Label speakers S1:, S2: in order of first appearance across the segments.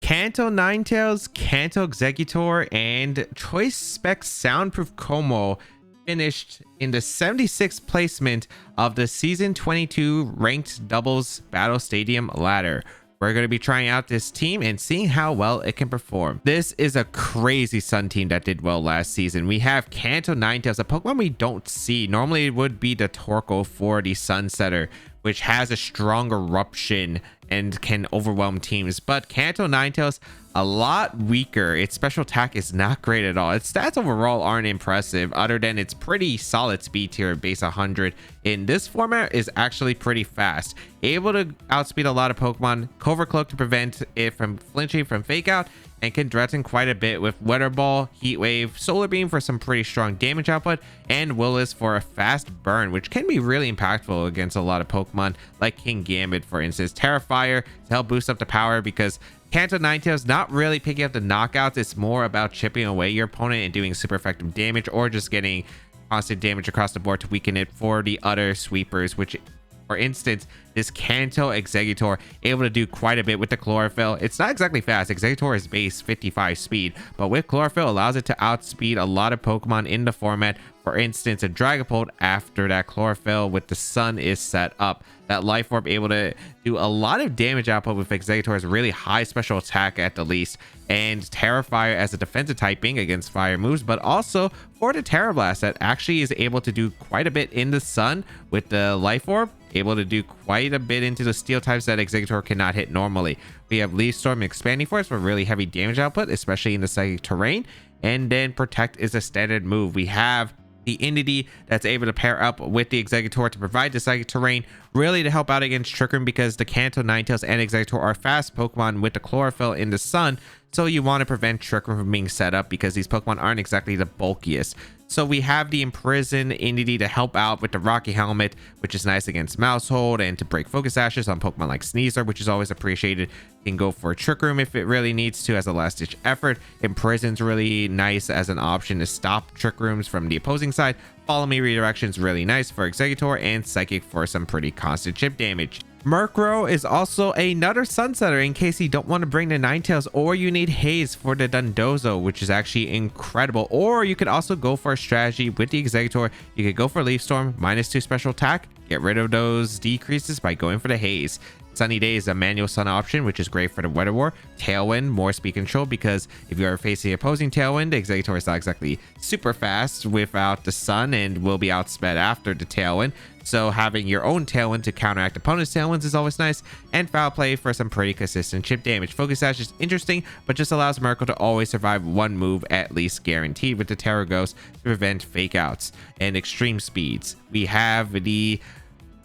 S1: Kanto Ninetales, Kanto Exeggutor, and Choice Specs Soundproof Kommo-o finished in the 76th placement of the Season 22 Ranked Doubles Battle Stadium ladder. We're going to be trying out this team and seeing how well it can perform. This is a crazy Sun team that did well last season. We have Kanto Ninetales, a Pokemon we don't see. Normally it would be the Torkoal for the Sunsetter, which has a strong eruption and can overwhelm teams. But Kanto Ninetales, a lot weaker. Its special attack is not great at all. Its stats overall aren't impressive, other than its pretty solid speed tier base 100 in this format is actually pretty fast, able to outspeed a lot of Pokemon, Cover Cloak to prevent it from flinching from fake out, and can threaten quite a bit with Weather Ball, Heat Wave, Solar Beam for some pretty strong damage output, and Willis for a fast burn, which can be really impactful against a lot of Pokemon like King Gambit, for instance. Terrafire to help boost up the power, because Kanto Ninetales not really picking up the knockouts. It's more about chipping away your opponent and doing super effective damage, or just getting constant damage across the board to weaken it for the other sweepers, which, for instance, this Kanto Exeggutor able to do quite a bit with the Chlorophyll. It's not exactly fast. Exeggutor is base 55 speed, but with Chlorophyll allows it to outspeed a lot of Pokemon in the format. For instance, a Dragapult after that Chlorophyll with the Sun is set up. That Life Orb able to do a lot of damage output with Exeggutor's really high special attack at the least, and Terrafire as a defensive typing against fire moves, but also for the Terra Blast that actually is able to do quite a bit in the Sun with the Life Orb, able to do quite a bit into the steel types that Exeggutor cannot hit normally. We have Leaf Storm and Expanding Force for really heavy damage output, especially in the psychic terrain, and then Protect is a standard move. We have the Entity that's able to pair up with the Exeggutor to provide the psychic terrain, really to help out against Trick Room, because the Kanto Ninetales and Exeggutor are fast Pokemon with the Chlorophyll in the Sun, so you want to prevent Trick Room from being set up because these Pokemon aren't exactly the bulkiest. So we have the Imprison Entity to help out with the Rocky Helmet, which is nice against Mousehold, and to break Focus Ashes on Pokemon like Sneasler, which is always appreciated. You can go for a Trick Room if it really needs to as a last ditch effort. Imprison's really nice as an option to stop Trick Rooms from the opposing side. Follow Me Redirection's really nice for Exeggutor, and Psychic for some pretty constant chip damage. Murkrow is also another Sunsetter in case you don't want to bring the Ninetales, or you need Haze for the Dondozo, which is actually incredible. Or you could also go for a strategy with the Exeggutor. You could go for Leaf Storm, -2 special attack, get rid of those decreases by going for the Haze. Sunny Day is a manual Sun option, which is great for the Weather War. Tailwind, more speed control, because if you are facing opposing Tailwind, the Exeggutor is not exactly super fast without the Sun and will be outsped after the Tailwind. So having your own Tailwind to counteract opponent's Tailwinds is always nice. And Foul Play for some pretty consistent chip damage. Focus Sash is interesting, but just allows Murkrow to always survive one move at least guaranteed, with the Terra Ghost to prevent fake outs and extreme speeds. We have the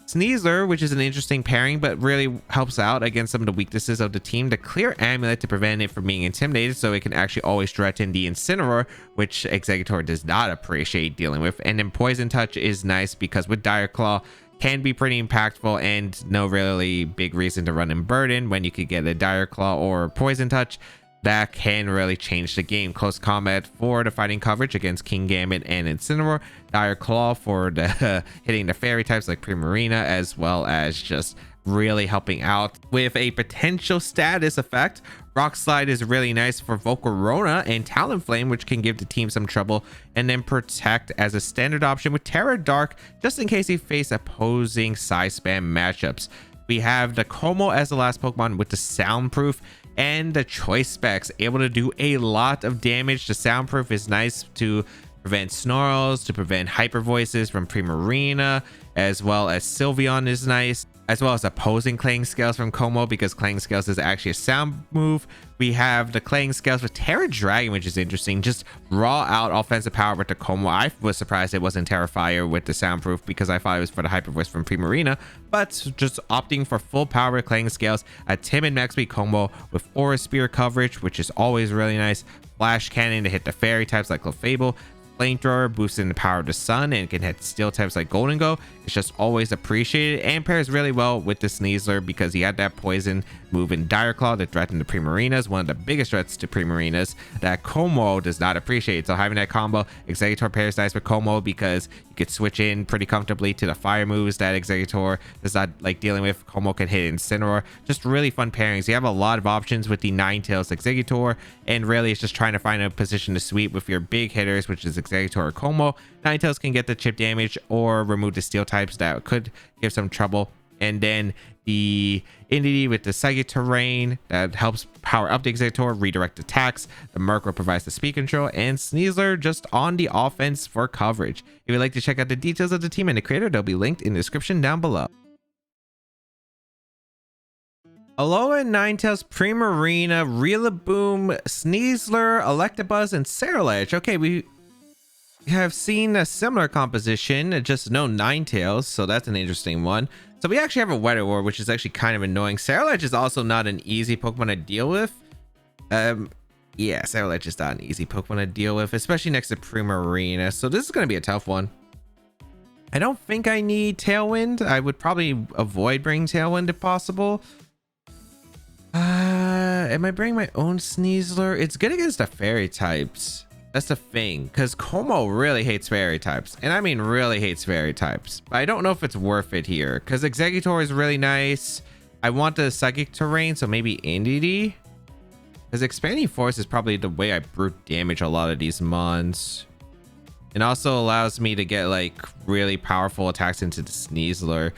S1: Sneasler, which is an interesting pairing, but really helps out against some of the weaknesses of the team. The Clear Amulet to prevent it from being intimidated, so it can actually always threaten the Incineroar, which Exeggutor does not appreciate dealing with. And then Poison Touch is nice because with Dire Claw can be pretty impactful, and no really big reason to run in Burden when you could get a Dire Claw or Poison Touch. That can really change the game. Close Combat for the fighting coverage against King Gambit and Incineroar. Dire Claw for the hitting the fairy types like Primarina, as well as just really helping out with a potential status effect. Rock Slide is really nice for Volcarona and Talonflame, which can give the team some trouble. And then Protect as a standard option with Terra Dark, just in case you face opposing size spam matchups. We have the Kommo-o as the last Pokemon with the Soundproof, and the Choice Specs able to do a lot of damage. The Soundproof is nice to prevent snarls, to prevent hyper voices from Primarina, as well as Sylveon is nice, as well as opposing Clang Scales from Kommo-o, because Clang Scales is actually a sound move. We have the Clang Scales with Terra Dragon, which is interesting. Just raw out offensive power with the Kommo-o. I was surprised it wasn't Terrafire with the soundproof, because I thought it was for the hyper voice from Primarina, but just opting for full power with Clang Scales. A Timid Max Speed Kommo-o with Aura Spear coverage, which is always really nice. Flash Cannon to hit the fairy types like Clefable. Flamethrower boosting the power of the Sun, and can hit steel types like Golden Go. It's just always appreciated, and pairs really well with the Sneasler because he had that poison move in Dire Claw that threatened the Primarinas, one of the biggest threats to Primarinas that Kommo-o does not appreciate. So having that combo, Exeggutor pairs nice with Kommo-o because you You could switch in pretty comfortably to the fire moves that Exeggutor does not like dealing with. Kommo can hit Incineroar. Just really fun pairings. You have a lot of options with the Ninetales Exeggutor, and really it's just trying to find a position to sweep with your big hitters, which is Exeggutor or Kommo. Ninetales can get the chip damage or remove the steel types that could give some trouble. And then the Entity with the Psychic Terrain that helps power up the Exeggutor, redirect attacks. The Murkrow provides the speed control, and Sneasler just on the offense for coverage. If you'd like to check out the details of the team and the creator, they'll be linked in the description down below. Alola, Ninetales, Primarina, Rillaboom, Sneasler, Electabuzz, and Sarilege. Okay, we have seen a similar composition, just no Ninetales, so that's an interesting one. So we actually have a Weather War, which is actually kind of annoying. Sarilege is also not an easy Pokemon to deal with. Yeah, Sarilege is not an easy Pokemon to deal with, especially next to Primarina. So this is going to be a tough one. I don't think I need Tailwind. I would probably avoid bringing Tailwind if possible. Am I bringing my own Sneasler? It's good against the Fairy types. That's the thing, because Kommo really hates Fairy types, and I mean really hates Fairy types. But I don't know if it's worth it here, because Exeggutor is really nice. I want the Psychic Terrain, so maybe Entity, because Expanding Force is probably the way I brute damage a lot of these mons. It also allows me to get like really powerful attacks into the Sneasler.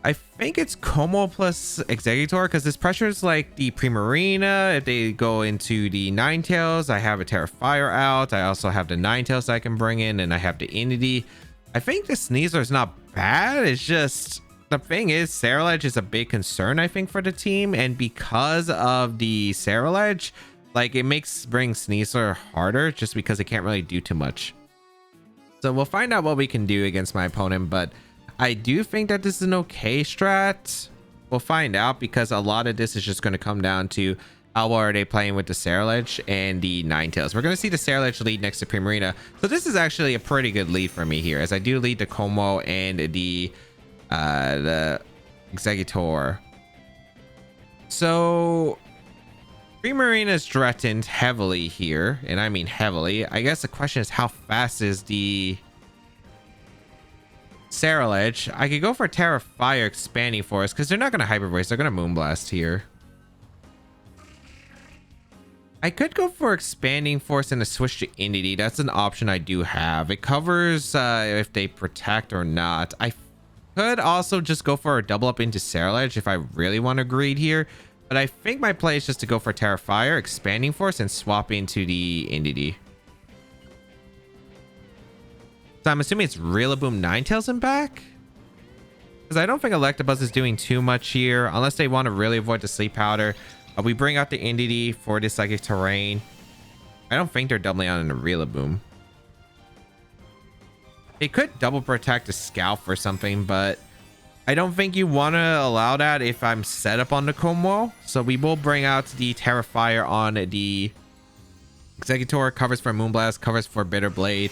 S1: I think it's Kommo plus Exeggutor, because this pressures like the Primarina. If they go into the Ninetales, I have a Terra Fire out. I also have the Ninetales I can bring in, and I have the Entity. I think the Sneasler is not bad. It's just the thing is Sarilege is a big concern, I think, for the team, and because of the Sarilege, like it makes bring Sneasler harder just because it can't really do too much. So we'll find out what we can do against my opponent, but I do think that this is an okay strat. We'll find out, because a lot of this is just going to come down to how well are they playing with the Sarilege and the Ninetales. We're going to see the Sarilege lead next to Primarina. So this is actually a pretty good lead for me here, as I do lead the Kommo and the Exeggutor. So Primarina is threatened heavily here, and I mean heavily. I guess the question is, how fast is the Sarilege? I could go for Terra Fire Expanding Force, because they're not going to Hyper Voice. They're going to Moonblast here. I could go for Expanding Force and a switch to Entity. That's an option I do have. It covers if they protect or not. I could also just go for a double up into Sarilege if I really want to greed here. But I think my play is just to go for Terra Fire, Expanding Force, and swap into the Entity. So I'm assuming it's Rillaboom, Ninetales, and back, because I don't think Electabuzz is doing too much here unless they want to really avoid the Sleep Powder. We bring out the Entity for the Psychic Terrain. I don't think they're doubling out in the Rillaboom. They could double protect a Scalp or something, but I don't think you want to allow that if I'm set up on the Kommo. So we will bring out the Terra Fire on the Exeggutor. Covers for Moonblast, covers for Bitter Blade.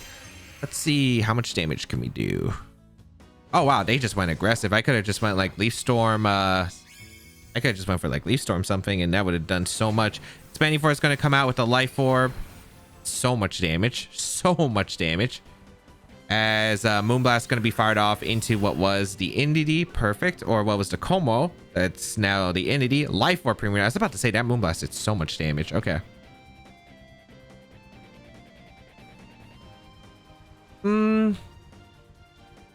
S1: Let's see, how much damage can we do? Oh wow, they just went aggressive. I could have just went like Leaf Storm. I could have just went for like Leaf Storm something, and that would have done so much. Expanding Force is going to come out with a Life Orb. So much damage. So much damage. As Moonblast is going to be fired off into what was the Entity. Perfect. Or what was the Kommo. That's now the Entity. Life Orb Premier. I was about to say that Moonblast did so much damage. Okay.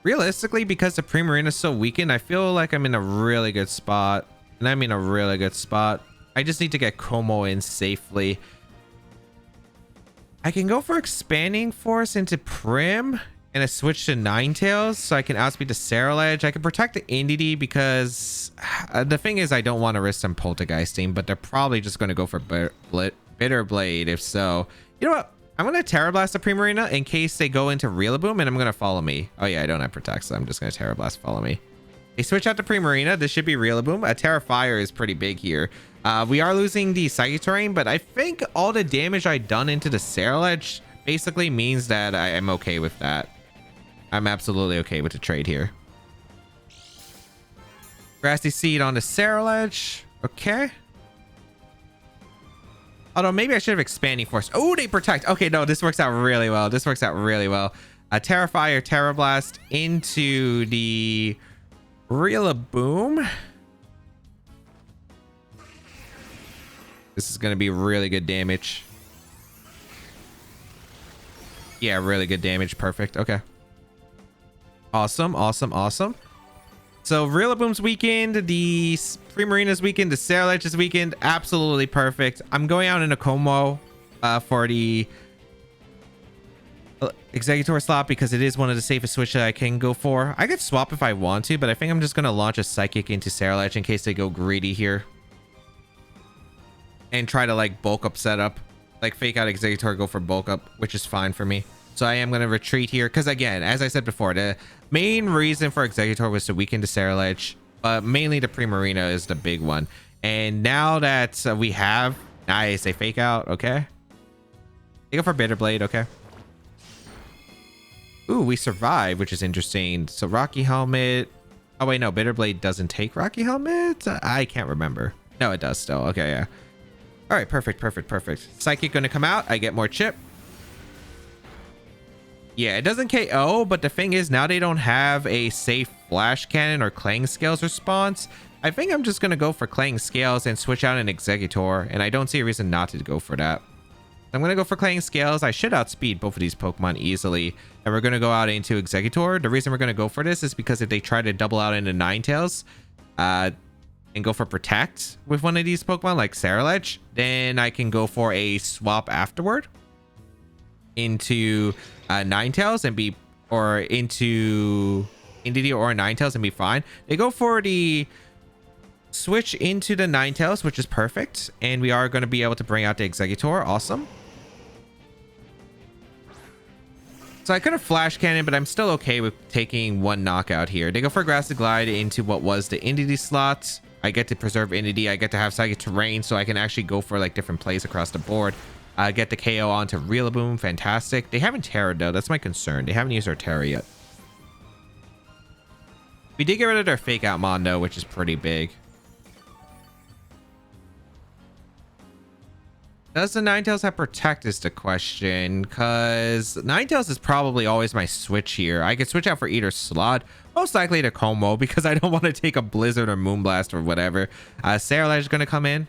S1: Realistically, because the Primarina is so weakened, I feel like I'm in a really good spot. And I'm in a really good spot. I just need to get Kommo in safely. I can go for Expanding Force into Prim and a switch to Ninetales, so I can outspeed the Sarilege. I can protect the Entity, because the thing is, I don't want to risk some Poltergeisting, but they're probably just going to go for Bitter Blade. If so, you know what? I'm going to Terra Blast the Primarina in case they go into Rillaboom, and I'm going to follow me. Oh yeah, I don't have Protect, so I'm just going to Terra Blast, follow me. They switch out to Primarina. This should be Rillaboom. A Terra Fire is pretty big here. We are losing the Psychic Terrain, but I think all the damage I've done into the Sarilege basically means that I am okay with that. I'm absolutely okay with the trade here. Grassy Seed on the Sarilege. Okay. Although maybe I should have Expanding Force. Oh, they protect. Okay, no, this works out really well. This works out really well. a Terrifier Terra Blast into the Rillaboom. This is going to be really good damage. Yeah, really good damage. Perfect. Okay. Awesome, awesome, awesome. So Rillaboom's weakened, the Primarina's weakened, the Sarilege weakened. Absolutely perfect. I'm going out in a Kommo for the Exeggutor slot because it is one of the safest switches I can go for. I could swap if I want to, but I think I'm just going to launch a Psychic into Sarilege in case they go greedy here. And try to like bulk up setup. Like fake out Exeggutor, go for bulk up, which is fine for me. So I am going to retreat here because, again, as I said before, the main reason for Exeggutor was to weaken the Sarilege, but mainly the Primarina is the big one. And now that we have... Nice, they fake out. Okay. They go for Bitter Blade. Okay. Ooh, we survive, which is interesting. So Rocky Helmet... Oh, wait, no. Bitter Blade doesn't take Rocky Helmet? I can't remember. No, it does still. Okay, yeah. All right, perfect, perfect, perfect. Psychic going to come out. I get more chip. Yeah, it doesn't KO, but the thing is, now they don't have a safe Flash Cannon or Clang Scales response. I think I'm just going to go for Clang Scales and switch out an Exeggutor, and I don't see a reason not to go for that. I'm going to go for Clang Scales. I should outspeed both of these Pokemon easily, and we're going to go out into Exeggutor. The reason we're going to go for this is because if they try to double out into Ninetales, and go for Protect with one of these Pokemon like Sarilege, then I can go for a swap afterward into Ninetales and be, or into Indeedee or Ninetales and be fine. They go for the switch into the Ninetales, which is perfect, and we are going to be able to bring out the Exeggutor. Awesome. So I could have Flash Cannon, but I'm still okay with taking one knockout here. They go for Grassy Glide into what was the Indeedee slot. I get to preserve Indeedee. I get to have Psychic Terrain, so I can actually go for like different plays across the board. Get the KO onto Rillaboom. Fantastic. They haven't Terra though. That's my concern. They haven't used their Terra yet. We did get rid of their Fake Out Mondo, which is pretty big. Does the Ninetales have Protect is the question, because Ninetales is probably always my switch here. I could switch out for either slot, most likely to Kommo, because I don't want to take a Blizzard or Moonblast or whatever. Sarilege is going to come in.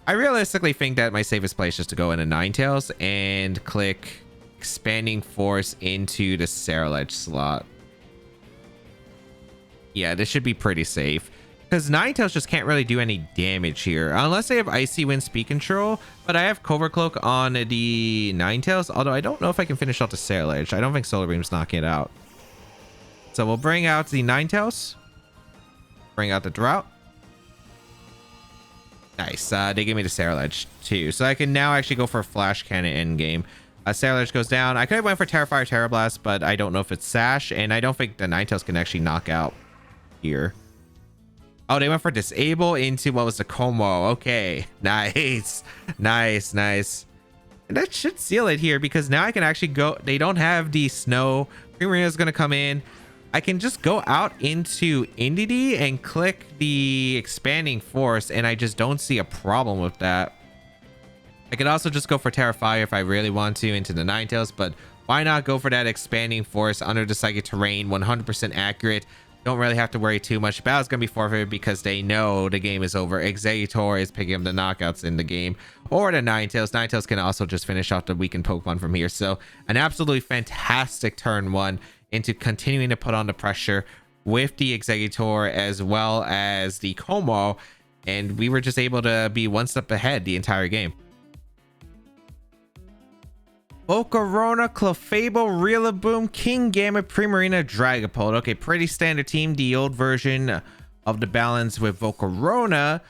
S1: I realistically think that my safest play is just to go into Ninetales and click Expanding Force into the Sarilege slot. Yeah, this should be pretty safe. Because Ninetales just can't really do any damage here. Unless they have Icy Wind Speed Control. But I have Covert Cloak on the Ninetales. Although I don't know if I can finish off the Sarilege. I don't think Solar Beam's knocking it out. So we'll bring out the Ninetales. Bring out the Drought. Nice. They give me the Sarilege too. So I can now actually go for a Flash Cannon endgame. Sarilege goes down. I could have went for Terrifier Terra Blast. But I don't know if it's Sash. And I don't think the Ninetales can actually knock out here. Oh, they went for Disable into what was the Kommo. Okay. Nice. Nice, nice. And that should seal it here because now I can actually go. They don't have the Snow. Primarina is going to come in. I can just go out into Indeedee and click the Expanding Force, and I just don't see a problem with that. I could also just go for Terrifier if I really want to into the Ninetales, but why not go for that Expanding Force under the Psychic Terrain, 100% accurate. Don't really have to worry too much. Battle's going to be forfeited because they know the game is over. Exeggutor is picking up the knockouts in the game. Or the Ninetales. Ninetales can also just finish off the weakened Pokemon from here. So an absolutely fantastic turn one into continuing to put on the pressure with the Exeggutor as well as the Kommo. And we were just able to be one step ahead the entire game. Volcarona, Clefable, Rillaboom, Kingambit, Primarina, Dragapult. Okay, pretty standard team. The old version of the balance with Volcarona.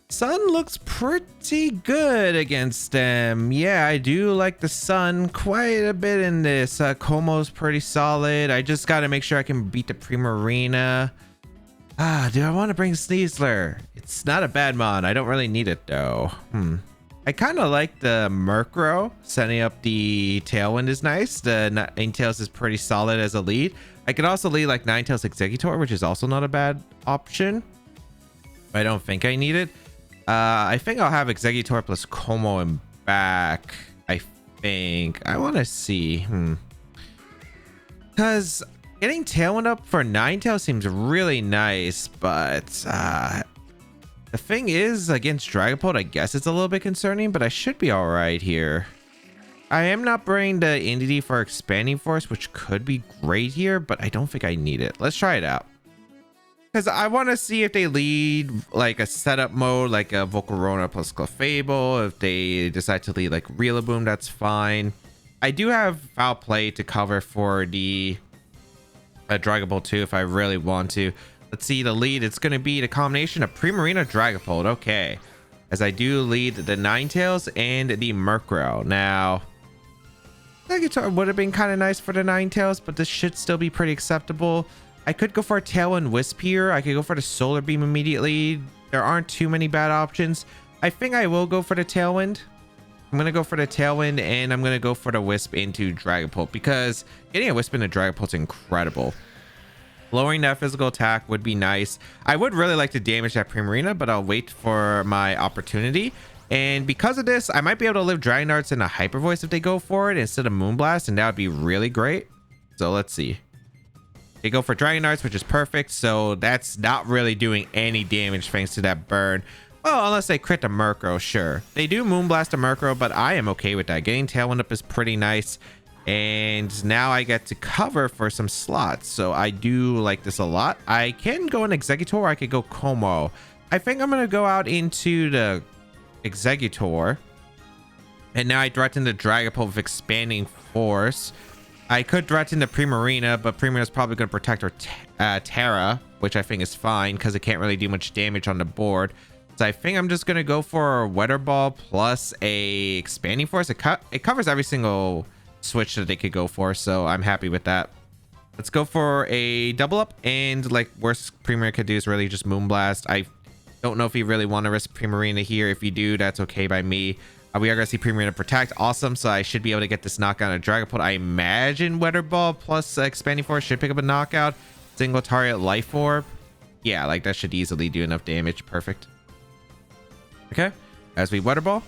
S1: Sun looks pretty good against them. Yeah, I do like the Sun quite a bit in this. Kommo's pretty solid. I just got to make sure I can beat the Primarina. Do I want to bring Sneasler? It's not a bad mon. I don't really need it though. I kind of like the Murkrow. Setting up the Tailwind is nice. The Ninetales is pretty solid as a lead. I could also lead like Ninetales Exeggutor, which is also not a bad option. I don't think I need it. I think I'll have Exeggutor plus Kommo and back. I think. I want to see. Because getting Tailwind up for Ninetales seems really nice, but the thing is, against Dragapult, I guess it's a little bit concerning, but I should be all right here. I am not bringing the Entity for Expanding Force, which could be great here, but I don't think I need it. Let's try it out. Because I want to see if they lead like a setup mode, like a Volcarona plus Clefable. If they decide to lead like Rillaboom, that's fine. I do have Foul Play to cover for the Dragapult too, if I really want to. Let's see the lead. It's going to be the combination of Primarina Dragapult. Okay. As I do lead the Ninetales and the Murkrow. Now, Exeggutor would have been kind of nice for the Ninetales, but this should still be pretty acceptable. I could go for a Tailwind Wisp here. I could go for the Solar Beam immediately. There aren't too many bad options. I think I will go for the Tailwind. I'm going to go for the Tailwind, and I'm going to go for the Wisp into Dragapult, because getting a Wisp into Dragapult is incredible. Lowering that physical attack would be nice. I would really like to damage that Primarina, but I'll wait for my opportunity. And because of this, I might be able to live Dragon Darts in a Hyper Voice if they go for it instead of Moonblast, and that would be really great. So let's see. They go for Dragon Darts, which is perfect. So that's not really doing any damage thanks to that burn. Well, unless they crit the Murkrow, sure. They do Moonblast the Murkrow, but I am okay with that. Getting Tailwind up is pretty nice. And now I get to cover for some slots. So I do like this a lot. I can go in Exeggutor, or I could go Kommo-o. I think I'm going to go out into the Exeggutor. And now I threaten the Dragapult with Expanding Force. I could threaten the Primarina, but Primarina's probably going to protect our Terra, which I think is fine because it can't really do much damage on the board. So I think I'm just going to go for a Weather Ball plus a Expanding Force. It covers every single switch that they could go for, so I'm happy with that. Let's go for a double up, and like worst Primarina could do is really just Moonblast. I don't know if you really want to risk Primarina here. If you do, that's okay by me. We are going to see Primarina protect. Awesome. So I should be able to get this knockout on Dragapult. I imagine Weather Ball plus Expanding Force should pick up a knockout. Single target Life Orb. Yeah, like that should easily do enough damage. Perfect. Okay. As we Weather Ball.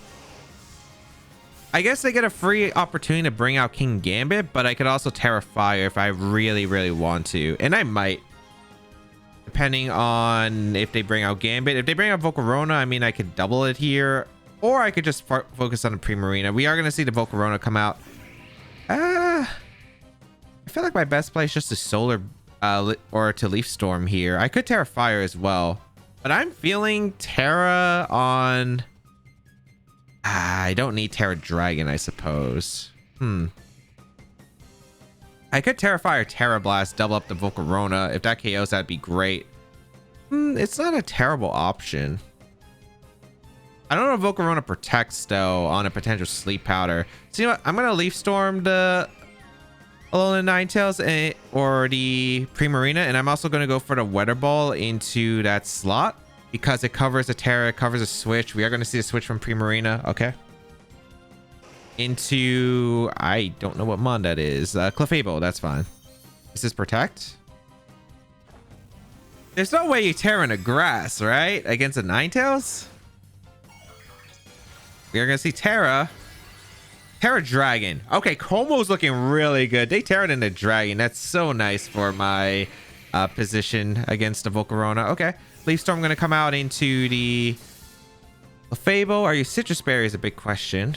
S1: I guess they get a free opportunity to bring out King Gambit, but I could also Terra Fire if I really, really want to. And I might. Depending on if they bring out Gambit. If they bring out Volcarona, I mean, I could double it here. Or I could just focus on the Primarina. We are going to see the Volcarona come out. I feel like my best play is just to Solar or to Leaf Storm here. I could Terra Fire as well. But I'm feeling Terra on... I don't need Terra Dragon, I suppose. I could Terra Fire, Terra Blast, double up the Volcarona. If that KOs, that'd be great. It's not a terrible option. I don't know if Volcarona protects, though, on a potential Sleep Powder. So, you know what? I'm going to Leaf Storm the Alolan Ninetales or the Primarina, and I'm also going to go for the Weather Ball into that slot because it covers a Terra, it covers a switch. We are going to see a switch from Primarina. Okay. Into... I don't know what mon that is. Clefable, that's fine. This is Protect. There's no way you Terra in the grass, right? Against a Ninetales? We are going to see Terra. Terra Dragon. Okay, Kommo-o's looking really good. They Terra'd into Dragon. That's so nice for my position against the Volcarona. Okay. Leaf Storm going to come out into the Clefable. Are you Citrus Berry is a big question.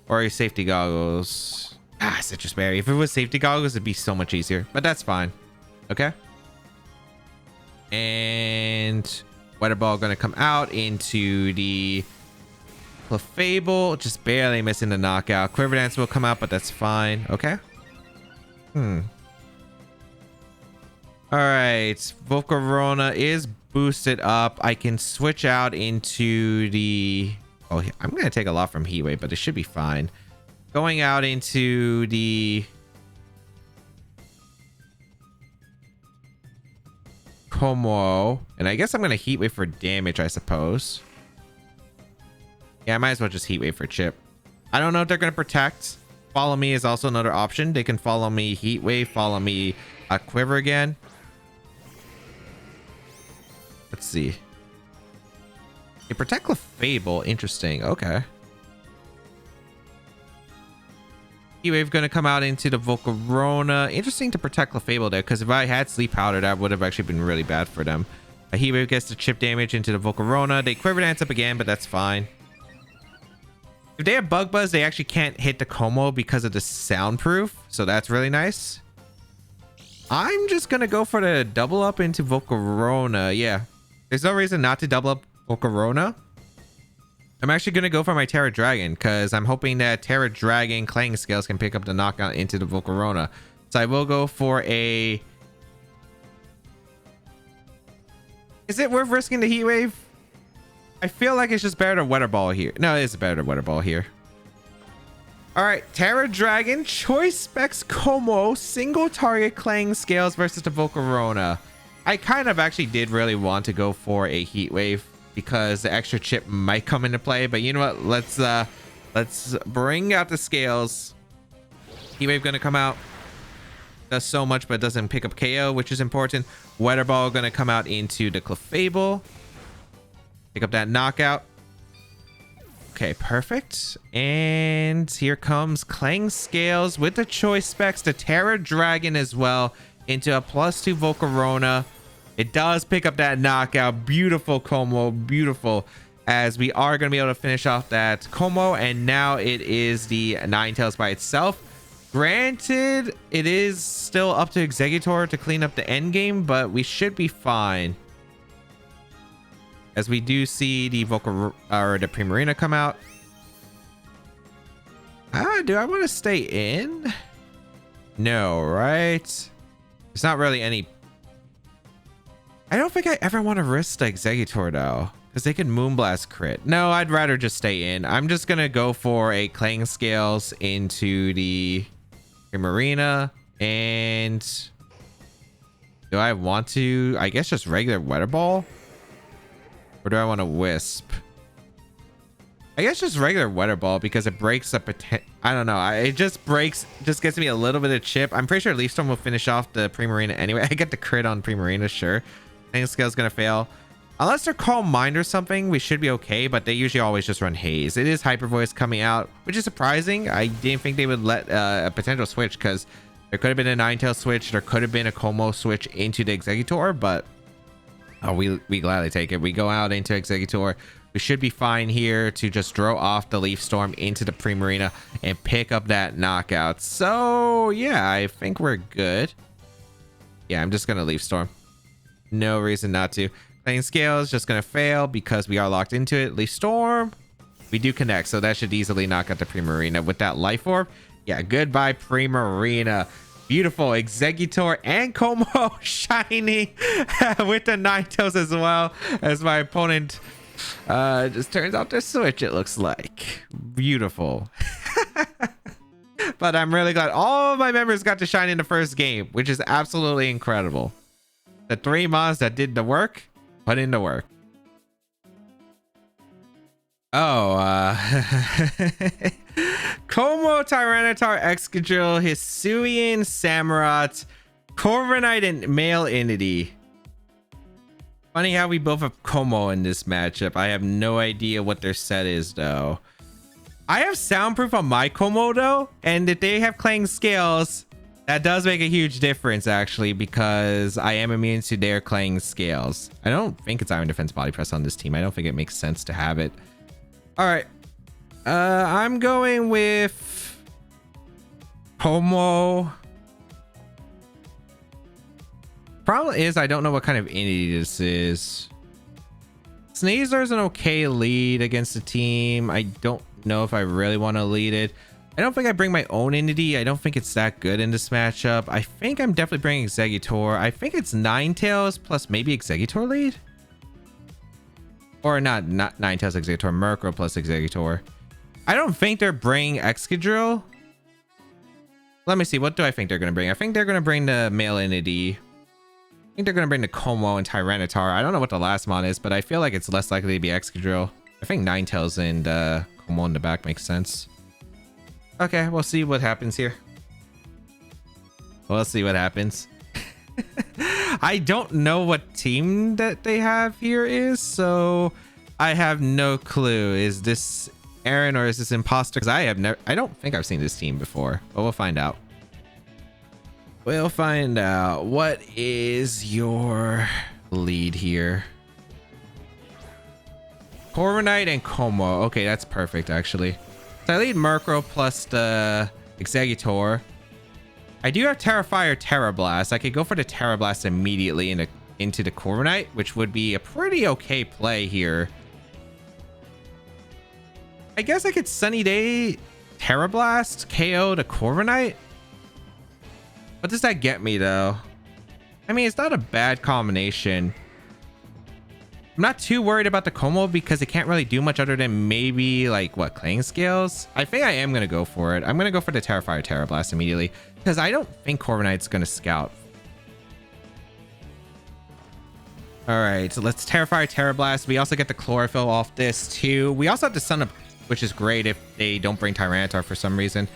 S1: Or are you Safety Goggles? Citrus Berry. If it was Safety Goggles, it'd be so much easier. But that's fine. Okay. And Weather Ball going to come out into the Clefable, just barely missing the knockout. Quiver Dance will come out, but that's fine. Okay. All right. Volcarona is boosted up. I can switch out into the... Oh, I'm going to take a lot from Heatwave, but it should be fine. Going out into the... Kommo-o. And I guess I'm going to Heatwave for damage, I suppose. Yeah, I might as well just Heatwave for Chip. I don't know if they're going to protect. Follow Me is also another option. They can follow me Heatwave, follow me Quiver again. Let's see. They protect Clefable. Interesting. Okay. Heat Wave going to come out into the Volcarona. Interesting to protect Clefable there, because if I had Sleep Powder, that would have actually been really bad for them. Heat Wave gets the chip damage into the Volcarona. They Quiver Dance up again, but that's fine. If they have Bug Buzz, they actually can't hit the Kommo because of the soundproof, so that's really nice. I'm just going to go for the double up into Volcarona. Yeah, there's no reason not to double up Volcarona. I'm actually going to go for my Terra Dragon because I'm hoping that Terra Dragon Clang Scales can pick up the knockout into the Volcarona. So I will go for a... Is it worth risking the Heat Wave? I feel like it's just better to Weather Ball here. No, it is better to Weather Ball here. All right, Terra Dragon, Choice Specs Kommo-o, single target Clang Scales versus the Volcarona. I kind of actually did really want to go for a Heat Wave because the extra chip might come into play, but you know what? Let's bring out the scales. Heat Wave gonna come out. Does so much, but doesn't pick up KO, which is important. Weather Ball gonna come out into the Clefable. Pick up that knockout. Okay, perfect. And here comes Clang Scales with the Choice Specs, the Terra Dragon as well, into a +2 Volcarona. It does pick up that knockout. Beautiful Kommo-o, beautiful. As we are going to be able to finish off that Kommo-o, and now it is the Ninetales by itself. Granted, it is still up to Exeggutor to clean up the end game, but we should be fine. As we do see the the Primarina come out. Do I want to stay in? No, right? There's not really any... I don't think I ever want to risk the Exeggutor though, because they can Moonblast crit. No, I'd rather just stay in. I'm just gonna go for a Clang Scales into the Primarina, and do I want to? I guess just regular Weather Ball, or do I want to Wisp? I guess just regular Weather Ball because it breaks up. I don't know. It just breaks, just gets me a little bit of chip. I'm pretty sure Leaf Storm will finish off the Primarina anyway. I get the crit on Primarina, sure. Clang Scale's gonna fail. Unless they're Calm Mind or something, we should be okay, but they usually always just run Haze. It is Hyper Voice coming out, which is surprising. I didn't think they would let a potential switch, because there could have been a Ninetales switch, there could have been a Kommo-o switch into the Exeggutor, but we gladly take it. We go out into Exeggutor. We should be fine here to just throw off the Leaf Storm into the Primarina and pick up that knockout. So yeah, I think we're good. Yeah, I'm just gonna Leaf Storm. No reason not to. Clang Scale is just gonna fail because we are locked into it. Leaf Storm, we do connect, so that should easily knock out the Primarina with that Life Orb. Yeah, goodbye Primarina. Beautiful Exeggutor and Kommo-o shining with the Ninetales as well, as my opponent just turns out to switch, it looks like. Beautiful. But I'm really glad all of my members got to shine in the first game, which is absolutely incredible. The 3 mods that did the work, put in the work. Oh, Kommo-o, Tyranitar, Excadrill, Hisuian, Samurott, Corviknight, and Male Entity. Funny how we both have Kommo-o in this matchup. I have no idea what their set is though. I have Soundproof on my Kommo-o though, and if they have Clang Scales, that does make a huge difference actually, because I am immune to their Clang Scales. I don't think it's Iron Defense Body Press on this team. I don't think it makes sense to have it. All right, I'm going with Kommo-o. Problem is, I don't know what kind of entity this is. Sneaser's an okay lead against the team. I don't know if I really want to lead it. I don't think I bring my own entity. I don't think it's that good in this matchup. I think I'm definitely bringing Exeggutor. I think it's Ninetales plus maybe Exeggutor lead. Or not Ninetales, Exeggutor, Murkrow plus Exeggutor. I don't think they're bringing Excadrill. Let me see. What do I think they're going to bring? I think they're going to bring the Male Entity. I think they're going to bring the Kommo-o and Tyranitar. I don't know what the last mon is, but I feel like it's less likely to be Excadrill. I think Ninetales and Kommo-o in the back makes sense. Okay, we'll see what happens here. We'll see what happens. I don't know what team that they have here is, so I have no clue. Is this Aaron, or is this imposter? Because I don't think I've seen this team before, but we'll find out. We'll find out. What is your lead here? Corviknight and Kommo. Okay, that's perfect actually. So I lead Murkrow plus the Exeggutor. I do have Terra Fire, Terra Blast. I could go for the Terra Blast immediately into the Corviknight, which would be a pretty okay play here. I guess I could Sunny Day, Terra Blast, KO the Corviknight. What does that get me though? I mean, it's not a bad combination. I'm not too worried about the Kommo because it can't really do much other than maybe like what, Clang Scales. I think I am gonna go for it. I'm gonna go for the Terra Fire, Terra Blast immediately because I don't think Corviknight's gonna scout. All right, so let's Terra Fire, Terra Blast. We also get the Chlorophyll off this too. We also have the Sun Up, which is great if they don't bring Tyranitar for some reason.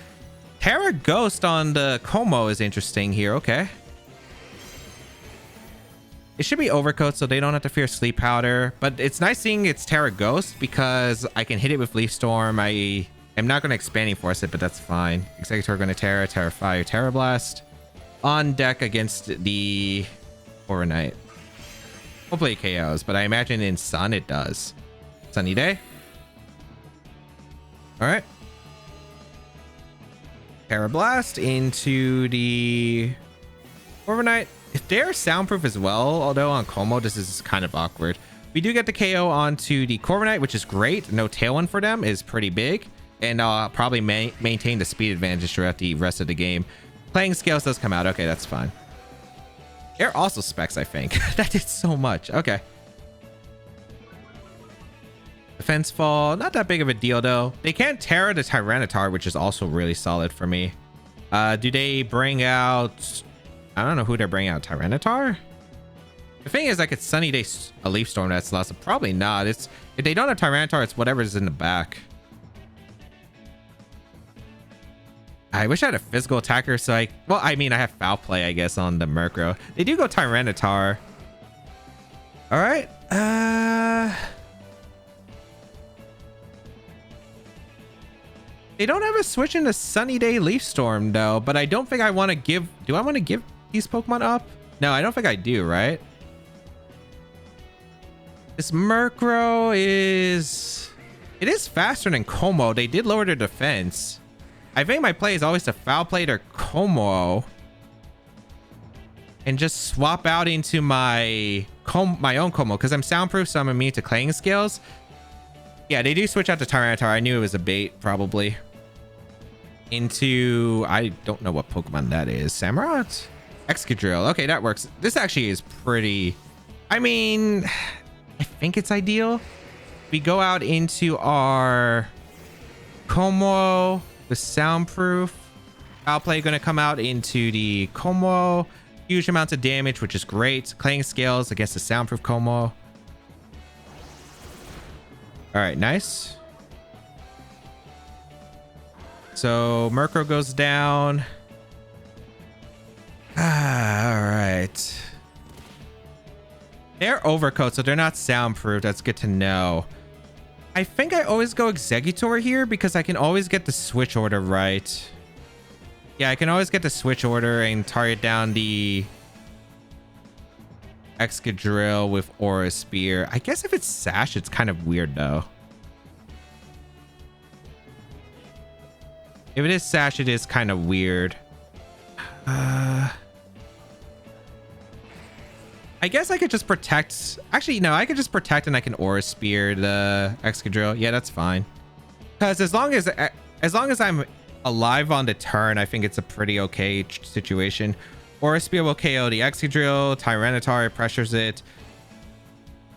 S1: Terra Ghost on the Kommo is interesting here. Okay. It should be Overcoat so they don't have to fear Sleep Powder. But it's nice seeing it's Terra Ghost because I can hit it with Leaf Storm. I am not going to Expanding Force it, but that's fine. Exeggutor going to Terra Fire, Terra Blast. On deck against the Corviknight. Hopefully it KOs, but I imagine in Sun it does. Sunny Day. All right. Terra Blast into the Corviknight. If they're soundproof as well, although on Kommo this is kind of awkward. We do get the KO onto the Corviknight, which is great. No Tailwind for them is pretty big. And probably maintain the speed advantage throughout the rest of the game. Playing Scales does come out. Okay, that's fine. They're also Specs, I think. That did so much. Okay. Defense Fall, not that big of a deal though. They can't Terra the Tyranitar, which is also really solid for me. Do they bring out... I don't know who they're bringing out. Tyranitar? The thing is, I could Sunny Day a Leaf Storm that's lost. Probably not. It's if they don't have Tyranitar, it's whatever's in the back. I wish I had a physical attacker, so well, I mean, I have Foul Play, I guess, on the Murkrow. They do go Tyranitar. All right. They don't have a switch into Sunny Day Leaf Storm though, but I don't think I want to give... Do I want to give these Pokemon up? No, I don't think I do, right? This Murkrow is... It is faster than Kommo. They did lower their defense. I think my play is always to Foul Play their Kommo and just swap out into my own Kommo because I'm soundproof, so I'm immune to Clang Scales. Yeah, they do switch out to Tyranitar. I knew it was a bait, probably. Into... I don't know what Pokemon that is. Samurott? Excadrill. Okay, that works. This actually is pretty... I mean... I think it's ideal. We go out into our Kommo with soundproof. Foul Play going to come out into the Kommo. Huge amounts of damage, which is great. Clang Scales against the soundproof Kommo. All right, nice. So Murkrow goes down. All right. They're Overcoat, so they're not soundproof. That's good to know. I think I always go Exeggutor here because I can always get the switch order right. Yeah, I can always get the switch order and target down the Excadrill with Aura Spear. I guess if it's Sash, it's kind of weird though. If it is Sash, it is kind of weird. I guess I could just protect. Actually, no, I could just protect and I can Aura Spear the Excadrill. Yeah, that's fine. Because as long as I'm alive on the turn, I think it's a pretty okay situation. Aura Spear will KO the Excadrill. Tyranitar pressures it.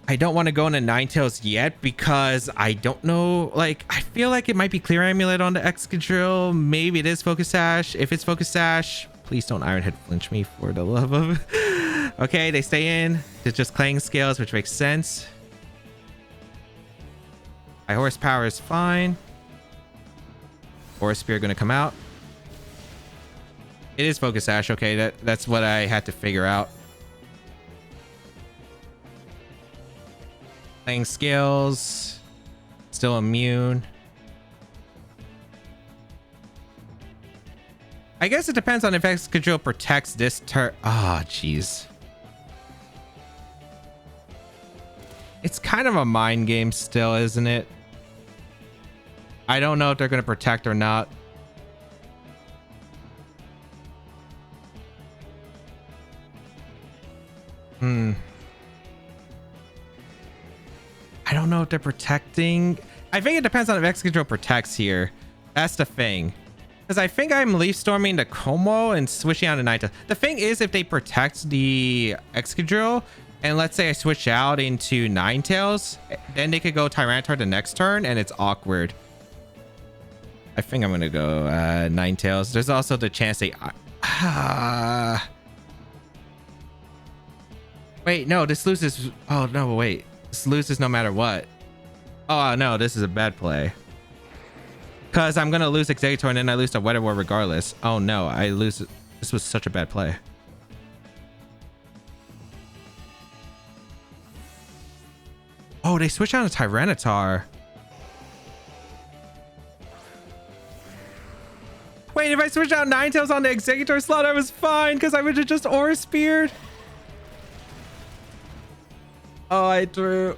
S1: I don't want to go into Ninetales yet because I don't know. Like, I feel like it might be Clear Amulet on the Excadrill. Maybe it is Focus Sash. If it's Focus Sash, please don't Iron Head flinch me for the love of... Okay, they stay in. It's just Clang Scales, which makes sense. High Horsepower is fine. Aura Spear going to come out. It is Focus Sash. Okay, that's what I had to figure out. Clang Scales. Still immune. I guess it depends on if Excadrill protects this turn. Oh, jeez. It's kind of a mind game still, isn't it? I don't know if they're going to protect or not. I don't know if they're protecting. I think it depends on if Exeggutor protects here. That's the thing. Because I think I'm Leaf Storming the Kommo and switching out to Ninetales. The thing is, if they protect the Excadrill, and let's say I switch out into Ninetales, then they could go Tyranitar the next turn, and it's awkward. I think I'm going to go Ninetales. There's also the chance they... Wait, no, this loses... Oh, no, wait. This loses no matter what. Oh, no, this is a bad play. Because I'm going to lose Exeggutor and then I lose to Weather War regardless. Oh, no, I lose... This was such a bad play. Oh, they switch out to Tyranitar. Wait, if I switch out Ninetales on the Exeggutor slot, I was fine because I would have just Aura Speared. Oh, I threw.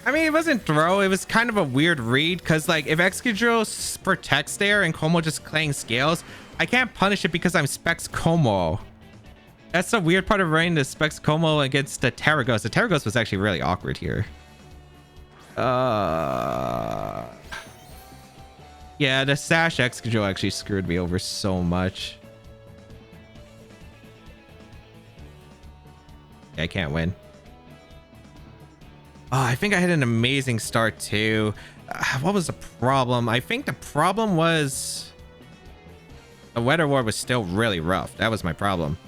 S1: I mean, it wasn't throw. It was kind of a weird read because, like, if Excadrill protects there and Kommo just playing scales, I can't punish it because I'm Specs Kommo. That's the weird part of running the Specs Kommo against the Terraghost. The Terraghost was actually really awkward here. Yeah, the Sash Excadrill actually screwed me over so much. I can't win. Oh, I think I had an amazing start too. What was the problem? I think the problem was the Weather War was still really rough. That was my problem.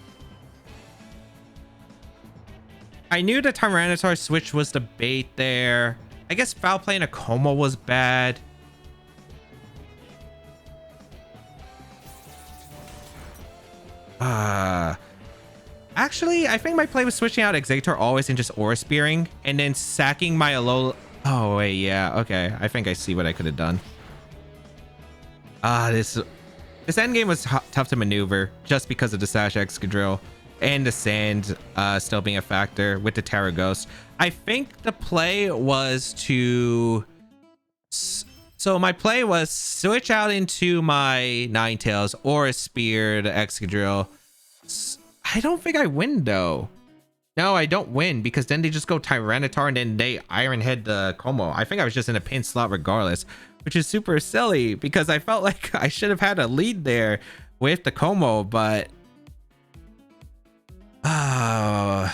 S1: I knew the Tyranitar switch was the bait there. I guess foul playing a Kommo was bad. Actually, I think my play was switching out Exeggutor always and just Aura Spearing and then sacking my Alola. Oh, wait, yeah. Okay, I think I see what I could have done. This endgame was tough to maneuver just because of the Sash Excadrill and the Sand still being a factor with the Terraghost. I think the play was to... So my play was switch out into my Ninetales, Aura Spear the Excadrill. I don't think I win though. No, I don't win because then they just go Tyranitar and then they Iron Head the Kommo. I think I was just in a pin slot regardless, which is super silly because I felt like I should have had a lead there with the Kommo, but I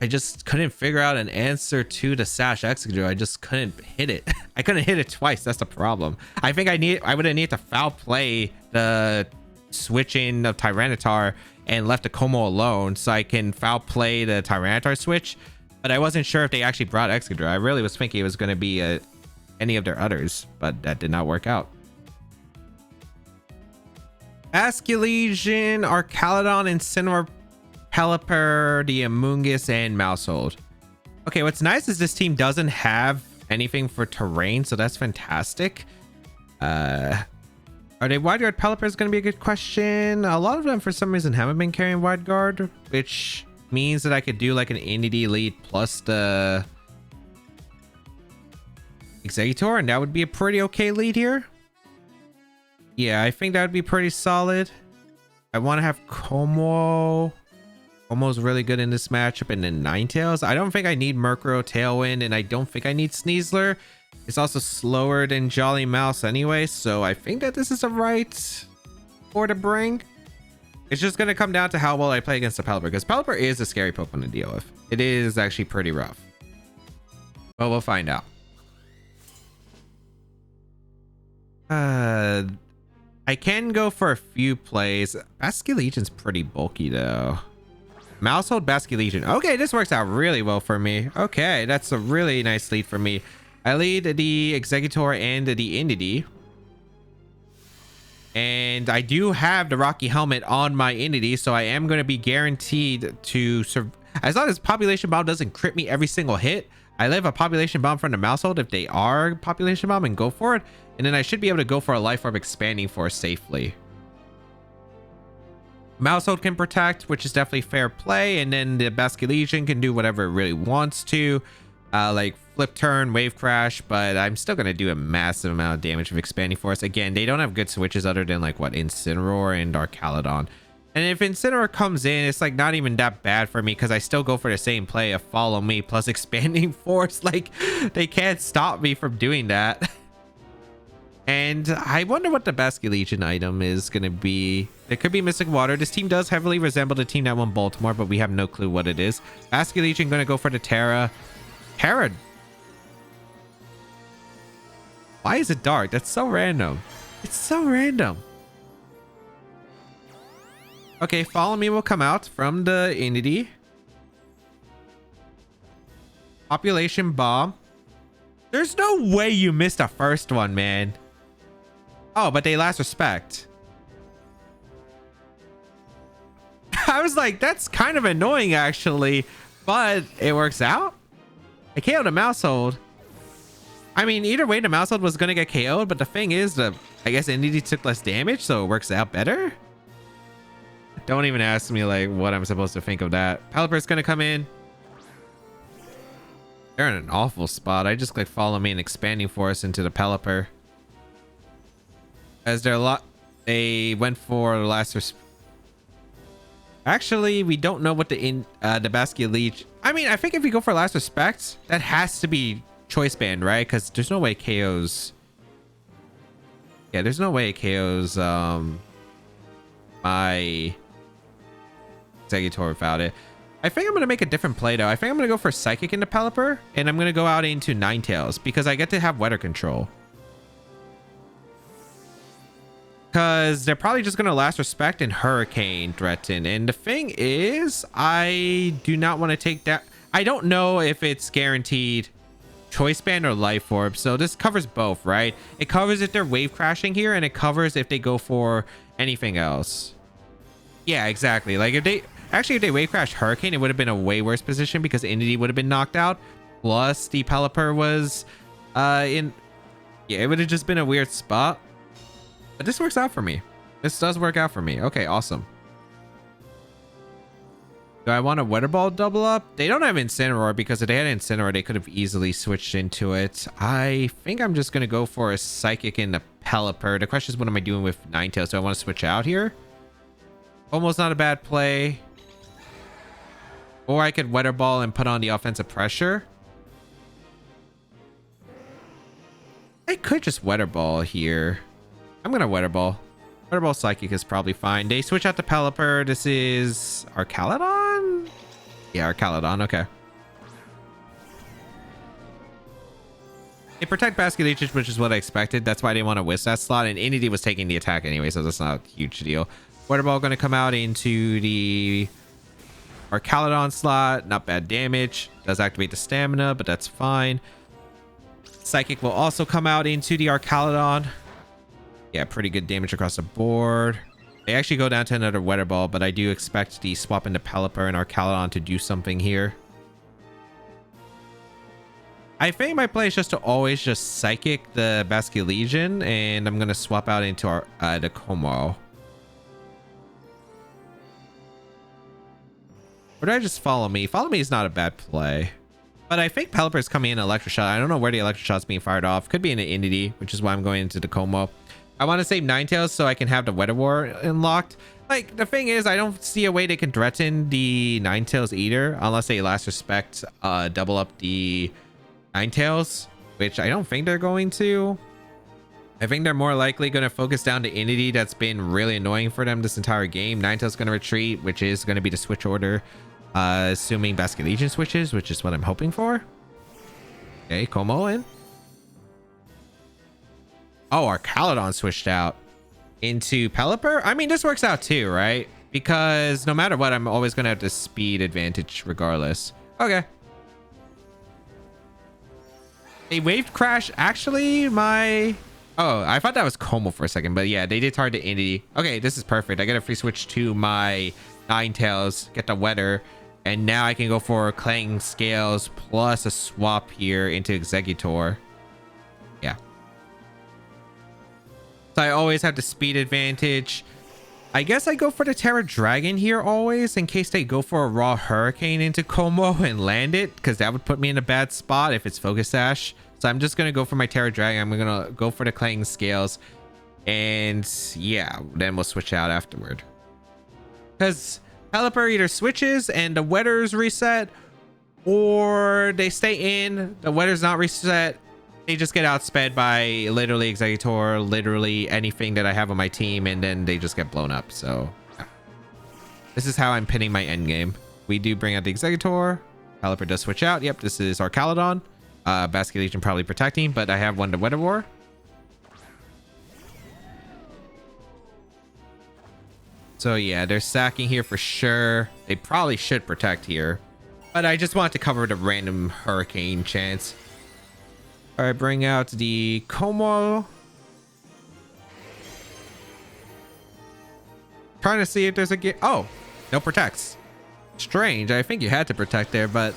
S1: just couldn't figure out an answer to the Sash Exeggutor. I just couldn't hit it. I couldn't hit it twice. That's the problem. I think I would have needed to foul play the switching of Tyranitar and left the Kommo alone so I can foul play the Tyranitar switch. But I wasn't sure if they actually brought Exeggutor. I really was thinking it was going to be any of their others, but that did not work out. Basculegion, Arcalodon, Incineroar, Pelipper, the Amoonguss, and Mousehold. Okay, what's nice is this team doesn't have anything for terrain, so that's fantastic. Are they Wide Guard? Pelipper is going to be a good question. A lot of them, for some reason, haven't been carrying Wide Guard, which means that I could do like an Entity lead plus the Exeggutor, and that would be a pretty okay lead here. Yeah, I think that would be pretty solid. I want to have Kommo. Kommo's really good in this matchup, and then Ninetales. I don't think I need Murkrow, Tailwind, and I don't think I need Sneasler. It's also slower than Jolly Mouse anyway, so I think that this is the right board to bring. It's just going to come down to how well I play against the Pelipper, because Pelipper is a scary Pokemon to deal with. It is actually pretty rough. But we'll find out. I can go for a few plays. Basculegion's pretty bulky though. Mousehold, Basculegion. Okay, this works out really well for me. Okay, that's a really nice lead for me. I lead the Exeggutor and the Entity. And I do have the Rocky Helmet on my Entity, so I am going to be guaranteed to survive. As long as Population Bomb doesn't crit me every single hit, I leave a population bomb from the Mousehold if they are population bomb and go for it. And then I should be able to go for a Life Orb expanding force safely. Mousehold can protect, which is definitely fair play. And then the Basculegion can do whatever it really wants to. Like flip turn, wave crash, but I'm still going to do a massive amount of damage with expanding force. Again, they don't have good switches other than like what, Incineroar and Arcaladon. And if Incineroar comes in, it's like not even that bad for me because I still go for the same play of follow me plus expanding force. Like they can't stop me from doing that. And I wonder what the Basculegion item is going to be. It could be Mystic Water. This team does heavily resemble the team that won Baltimore, but we have no clue what it is. Basculegion going to go for the Terra. Terra. Why is it dark? That's so random. It's so random. Okay, Follow Me will come out from the Entity. Population Bomb. There's no way you missed the first one, man. Oh, but they last respect. I was like, that's kind of annoying, actually. But it works out. I KO'd a Mousehold. I mean, either way, the Mousehold was going to get KO'd. But the thing is, I guess Entity took less damage, so it works out better. Don't even ask me, like, what I'm supposed to think of that. Pelipper's going to come in. They're in an awful spot. I just clicked Follow Me and Expanding Force into the Pelipper. As they're a lot... They went for the last... Actually, we don't know what the Basculegion... I mean, I think if we go for Last Respect, that has to be Choice Band, right? Because there's no way it KOs... Yeah, there's no way it KOs my Exeggutor without it. I think I'm going to make a different play, though. I think I'm going to go for Psychic into Pelipper, and I'm going to go out into Ninetales, because I get to have weather control. Because they're probably just going to Last Respect and Hurricane threaten. And the thing is, I do not want to take that. I don't know if it's guaranteed Choice Band or Life Orb. So this covers both, right? It covers if they're wave crashing here, and it covers if they go for anything else. Yeah, exactly. Like if they wave crash Hurricane, it would have been a way worse position because Entity would have been knocked out. Plus the Pelipper was in. Yeah, it would have just been a weird spot. But this works out for me. This does work out for me. Okay, awesome. Do I want a Weather Ball double up? They don't have Incineroar because if they had Incineroar, they could have easily switched into it. I think I'm just going to go for a Psychic in the Pelipper. The question is, what am I doing with Ninetales? Do I want to switch out here? Almost not a bad play. Or I could Weather Ball and put on the offensive pressure. I could just Weather Ball here. I'm going to Weather Ball. Weather Ball Psychic is probably fine. They switch out to Pelipper. This is Arcaladon? Yeah, Arcaladon. Okay. They protect Basculegion, which is what I expected. That's why they want to whisk that slot. And Entity was taking the attack anyway, so that's not a huge deal. Weather Ball going to come out into the Arcaladon slot. Not bad damage. Does activate the stamina, but that's fine. Psychic will also come out into the Arcaladon. Yeah, pretty good damage across the board. They actually go down to another Weather Ball, but I do expect the swap into Pelipper and Arcaladon to do something here. I think my play is just to always just Psychic the Basculegion, and I'm going to swap out into the Kommo-o. Or do I just Follow Me? Follow Me is not a bad play. But I think Pelipper is coming in Electric Shot. I don't know where the Electric Shot's being fired off. Could be in an Entity, which is why I'm going into the Kommo-o. I want to save Ninetales so I can have the Weather War unlocked. Like, the thing is, I don't see a way they can threaten the Ninetales either, unless they Last Respect double up the Ninetales, which I don't think they're going to. I think they're more likely going to focus down the Entity that's been really annoying for them this entire game. Ninetales going to retreat, which is going to be the switch order, assuming Basculegion switches, which is what I'm hoping for. Okay, Kommo-o in. Oh, Arcaladon switched out into Pelipper. I mean, this works out too, right? Because no matter what, I'm always going to have the speed advantage regardless. Okay. A wave crash. Actually, my... Oh, I thought that was Kommo-o for a second. But yeah, they did target the Entity. Okay, this is perfect. I get a free switch to my Ninetales. Get the weather. And now I can go for Clang Scales plus a swap here into Exeggutor. Yeah. So I always have the speed advantage. I guess I go for the Terra Dragon here always in case they go for a raw Hurricane into Kommo and land it, because that would put me in a bad spot if it's Focus Sash. So I'm just going to go for my Terra Dragon. I'm going to go for the Clang Scales. And yeah, then we'll switch out afterward. Because Pelipper either switches and the weather's reset, or they stay in, the weather's not reset. They just get outsped by literally Exeggutor, literally anything that I have on my team, and then they just get blown up. So yeah. This is how I'm pinning my end game. We do bring out the Exeggutor. Pelipper does switch out. Yep, this is our Caledon. Basculegion probably protecting, but I have one to Weather War. So yeah, they're sacking here for sure. They probably should protect here, but I just want to cover the random Hurricane chance. All right, bring out the Kommo. Trying to see if there's a game. Oh, no protects. Strange. I think you had to protect there, but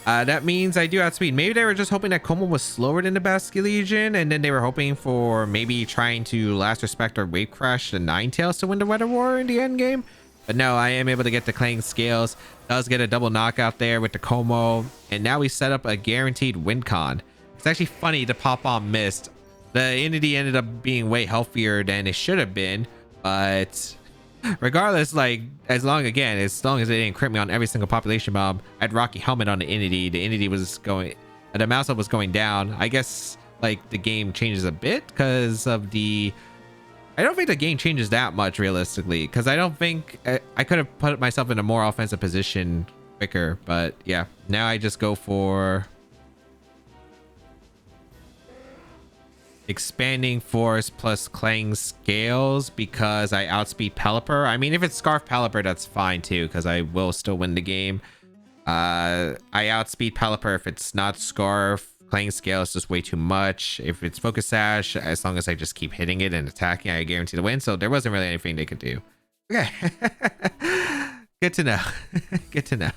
S1: that means I do outspeed. Maybe they were just hoping that Kommo was slower than the Basculegion, and then they were hoping for maybe trying to Last Respect or Wave Crash the Ninetales to win the Weather War in the end game. But no, I am able to get the Clang Scales. Does get a double knockout there with the Kommo, and now we set up a guaranteed win con. It's actually funny the Pop-On missed. The Entity ended up being way healthier than it should have been, but regardless, like, as long as they didn't crit me on every single population bomb, I had Rocky Helmet on the Entity. The Entity was going, the mouse up was going down. I guess like the game changes a bit because of the, I don't think the game changes that much realistically, because I don't think I could have put myself in a more offensive position quicker. But yeah, now I just go for Expanding Force plus Clang Scales because I outspeed Pelipper. I mean, if it's Scarf Pelipper, that's fine too, because I will still win the game. I outspeed Pelipper. If it's not Scarf, Clang Scales is just way too much. If it's Focus Sash, as long as I just keep hitting it and attacking, I guarantee the win. So there wasn't really anything they could do. Okay. Good to know. Good to know.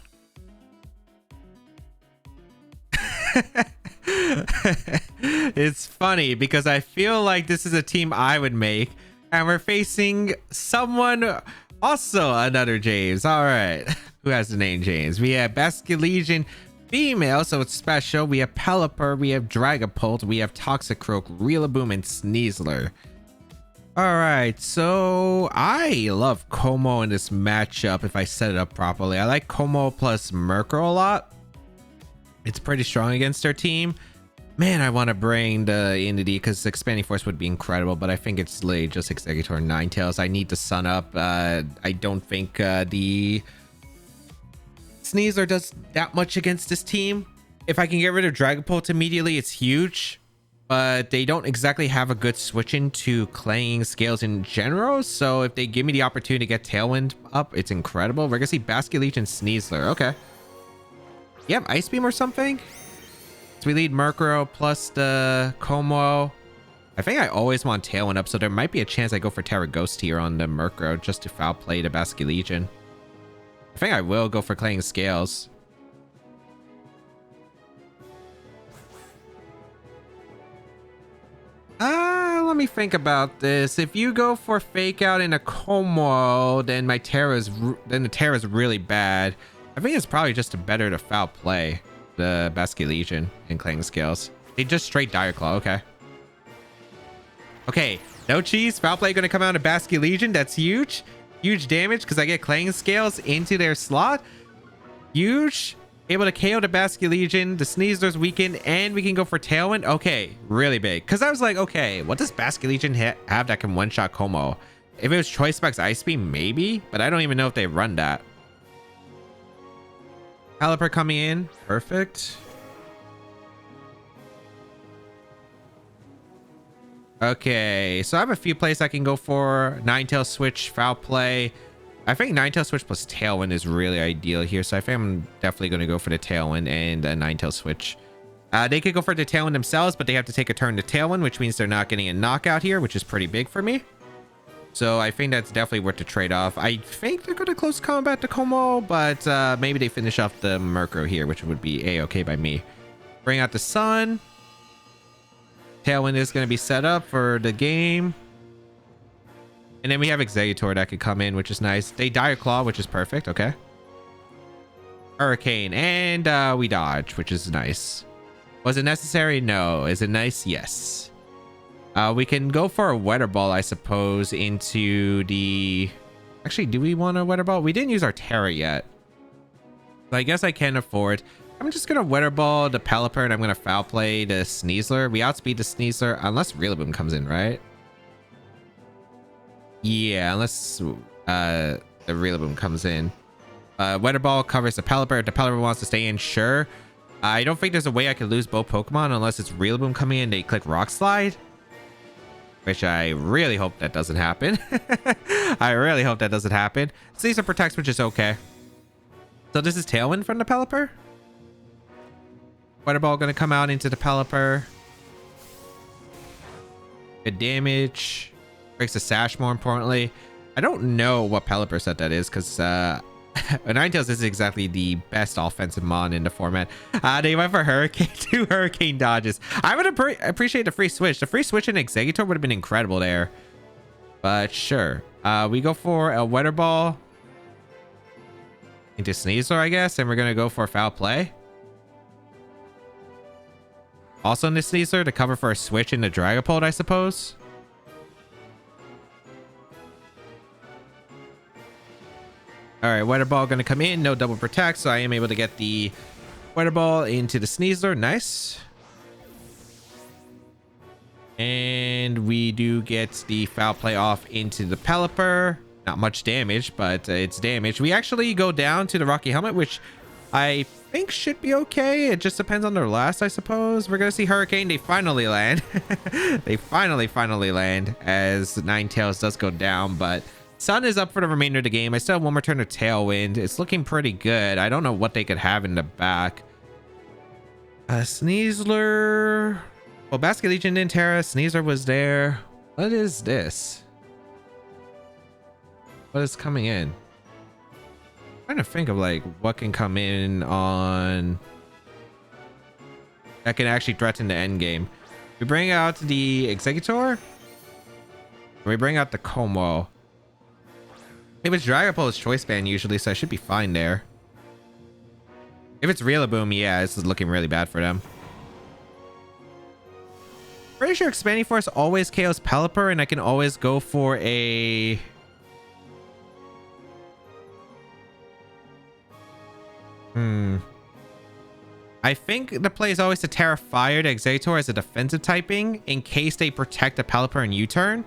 S1: It's funny because I feel like this is a team I would make, and we're facing someone, also another James. All right, who has the name James? We have Basculegion female, so it's special. We have Pelipper, we have Dragapult, we have Toxicroak, Rillaboom, and Sneasler. All right, so I love Kommo in this matchup if I set it up properly. I like Kommo plus Murkrow a lot. It's pretty strong against their team. Man, I want to bring the Entity because Expanding Force would be incredible, but I think it's literally just Exeggutor and Ninetales. I need the Sun Up. I don't think the Sneasler does that much against this team. If I can get rid of Dragapult immediately, it's huge, but they don't exactly have a good switch into Clang Scales in general. So if they give me the opportunity to get Tailwind up, it's incredible. We're going to see Basculegion Sneasler. Okay. You have Ice Beam or something? So we lead Murkrow plus the Kommo. I think I always want Tailwind up, so there might be a chance I go for Terra Ghost here on the Murkrow just to foul play the Basculegion. I think I will go for Clang Scales. Let me think about this. If you go for Fake Out in a Kommo, then the Terra's really bad. I think it's probably just better to foul play the Basculegion and Clang Scales. They just straight Dire Claw. Okay. Okay. No cheese. Foul play going to come out of Basculegion. That's huge. Huge damage because I get Clang Scales into their slot. Huge. Able to KO the Basculegion. The Sneasler's weakened, and we can go for Tailwind. Okay. Really big. Because I was like, okay, what does Basculegion have that can one-shot Kommo? If it was Choice Specs Ice Beam, maybe, but I don't even know if they run that. Pelipper coming in. Perfect. Okay, so I have a few plays I can go for. Ninetales switch, foul play. I think Ninetales switch plus Tailwind is really ideal here, so I think I'm definitely going to go for the Tailwind and Ninetales switch. They could go for the Tailwind themselves, but they have to take a turn to Tailwind, which means they're not getting a knockout here, which is pretty big for me. So I think that's definitely worth the trade-off. I think they're going to close combat to Kommo-o, but maybe they finish off the Murkrow here, which would be a-okay by me. Bring out the Sun. Tailwind is going to be set up for the game. And then we have Exeggutor that could come in, which is nice. They Dire Claw, which is perfect. Okay. Hurricane. And we dodge, which is nice. Was it necessary? No. Is it nice? Yes. We can go for a Weather Ball, I suppose, into the... Actually, do we want a Weather Ball? We didn't use our Terra yet. So I guess I can afford... I'm just going to Weather Ball the Pelipper, and I'm going to Foul Play the Sneasler. We outspeed the Sneasler, unless Rillaboom comes in, right? Yeah, unless the Rillaboom comes in. Weather Ball covers the Pelipper. If the Pelipper wants to stay in, sure. I don't think there's a way I could lose both Pokemon unless it's Rillaboom coming in and they click Rock Slide. Which I really hope that doesn't happen. I really hope that doesn't happen. Sneasler protects, which is okay. So this is Tailwind from the Pelipper. Weather Ball going to come out into the Pelipper. Good damage. Breaks the Sash, more importantly. I don't know what Pelipper set that is, because Ninetales isn't exactly the best offensive mon in the format. They went for Hurricane, 2 Hurricane dodges. I would appreciate the free switch. The free switch in Exeggutor would have been incredible there. But sure. We go for a Weather Ball into Sneasler, I guess, and we're going to go for a Foul Play. Also in the Sneasler to cover for a switch in the Dragapult, I suppose. All right, Weather Ball going to come in. No double protect, so I am able to get the Weather Ball into the Sneasler. Nice. And we do get the Foul Play off into the Pelipper. Not much damage, but it's damage. We actually go down to the Rocky Helmet, which I think should be okay. It just depends on their last, I suppose. We're going to see Hurricane. They finally land. They finally land as Ninetales does go down, but Sun is up for the remainder of the game. I still have one more turn of Tailwind. It's looking pretty good. I don't know what they could have in the back. Sneasler. Well, Basket Legion didn't Terra. Sneasler was there. What is this? What is coming in? I'm trying to think of like what can come in on that can actually threaten the end game. We bring out the Exeggutor. We bring out the Kommo-o. If it's Dragapult, it's Choice Band usually, so I should be fine there. If it's Rillaboom, yeah, this is looking really bad for them. Pretty sure Expanding Force always KOs Pelipper, and I can always go for a... I think the play is always to Terra Fire to Exeggutor as a defensive typing in case they protect the Pelipper in U-turn.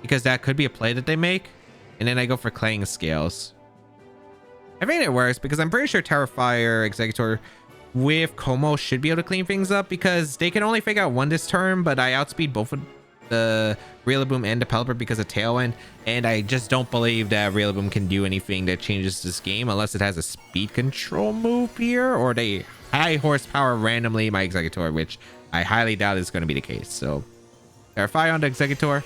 S1: Because that could be a play that they make. And then I go for Clang Scales. I think it works because I'm pretty sure Terra Fire Exeggutor with Kommo-o should be able to clean things up because they can only figure out one this turn, but I outspeed both of the Rillaboom and the Pelipper because of Tailwind, and I just don't believe that Rillaboom can do anything that changes this game unless it has a speed control move here or they high horsepower randomly my Exeggutor, which I highly doubt is going to be the case. So Terra Fire on the Exeggutor.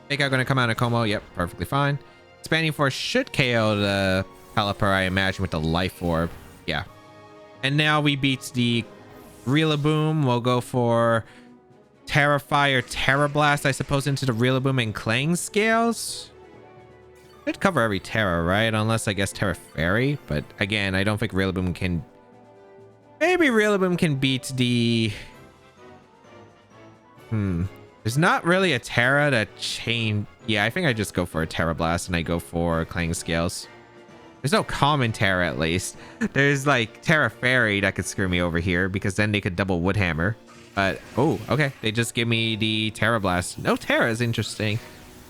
S1: Think I'm going to come out of Kommo-o. Yep, perfectly fine. Expanding Force should KO the Pelipper, I imagine, with the Life Orb. Yeah. And now we beat the Rillaboom. We'll go for Terra Fire, Terra Blast, I suppose, into the Rillaboom and Clang Scales. Should cover every Terra, right? Unless, I guess, Terra Fairy. But again, I don't think Rillaboom can... Maybe Rillaboom can beat the... There's not really a Terra to chain... Yeah, I think I just go for a Terra Blast and I go for Clang Scales. There's no common Terra, at least. There's like Terra Fairy that could screw me over here because then they could double Woodhammer. But, oh, okay. They just give me the Terra Blast. No Terra is interesting.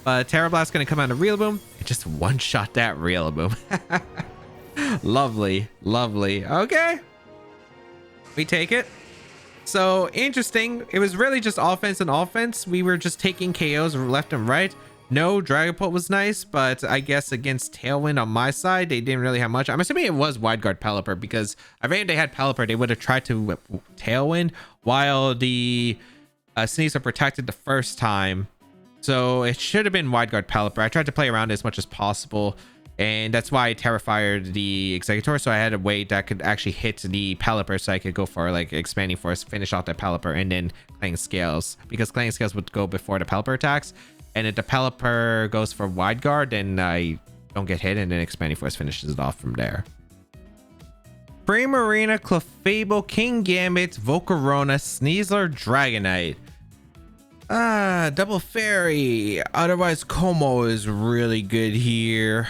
S1: But Terra Blast going to come out of Rillaboom. It just one-shot that Rillaboom. Lovely, lovely. Okay. We take it. So, interesting. It was really just offense and offense. We were just taking KOs left and right. No, Dragapult was nice, but I guess against Tailwind on my side, they didn't really have much. I'm assuming it was Wide Guard Pelipper, because I think if they had Pelipper, they would have tried to Tailwind while the Sneasler protected the first time. So it should have been Wide Guard Pelipper. I tried to play around it as much as possible, and that's why I Terrafired the Exeggutor, so I had a way that could actually hit the Pelipper, so I could go for like Expanding Force, finish off that Pelipper, and then Clanging Scales, because Clanging Scales would go before the Pelipper attacks, and if the Pelipper goes for Wide Guard, then I don't get hit, and then Expanding Force finishes it off from there. Primarina, Clefable, Kingambit, Volcarona, Sneasler, Dragonite. Double Fairy. Otherwise, Kommo-o is really good here.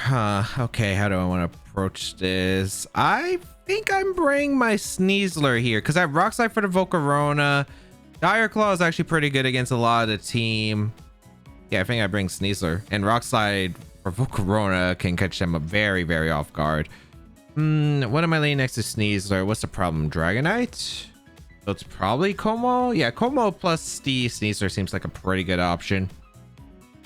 S1: Okay, how do I want to approach this? I think I'm bringing my Sneasler here, because I have Rock Slide for the Volcarona. Dire Claw is actually pretty good against a lot of the team. Yeah, I think I bring Sneasler. And Rock Slide for Volcarona can catch them very, very off guard. What am I laying next to Sneasler? What's the problem? Dragonite? So it's probably Kommo-o. Yeah, Kommo-o plus the Sneasler seems like a pretty good option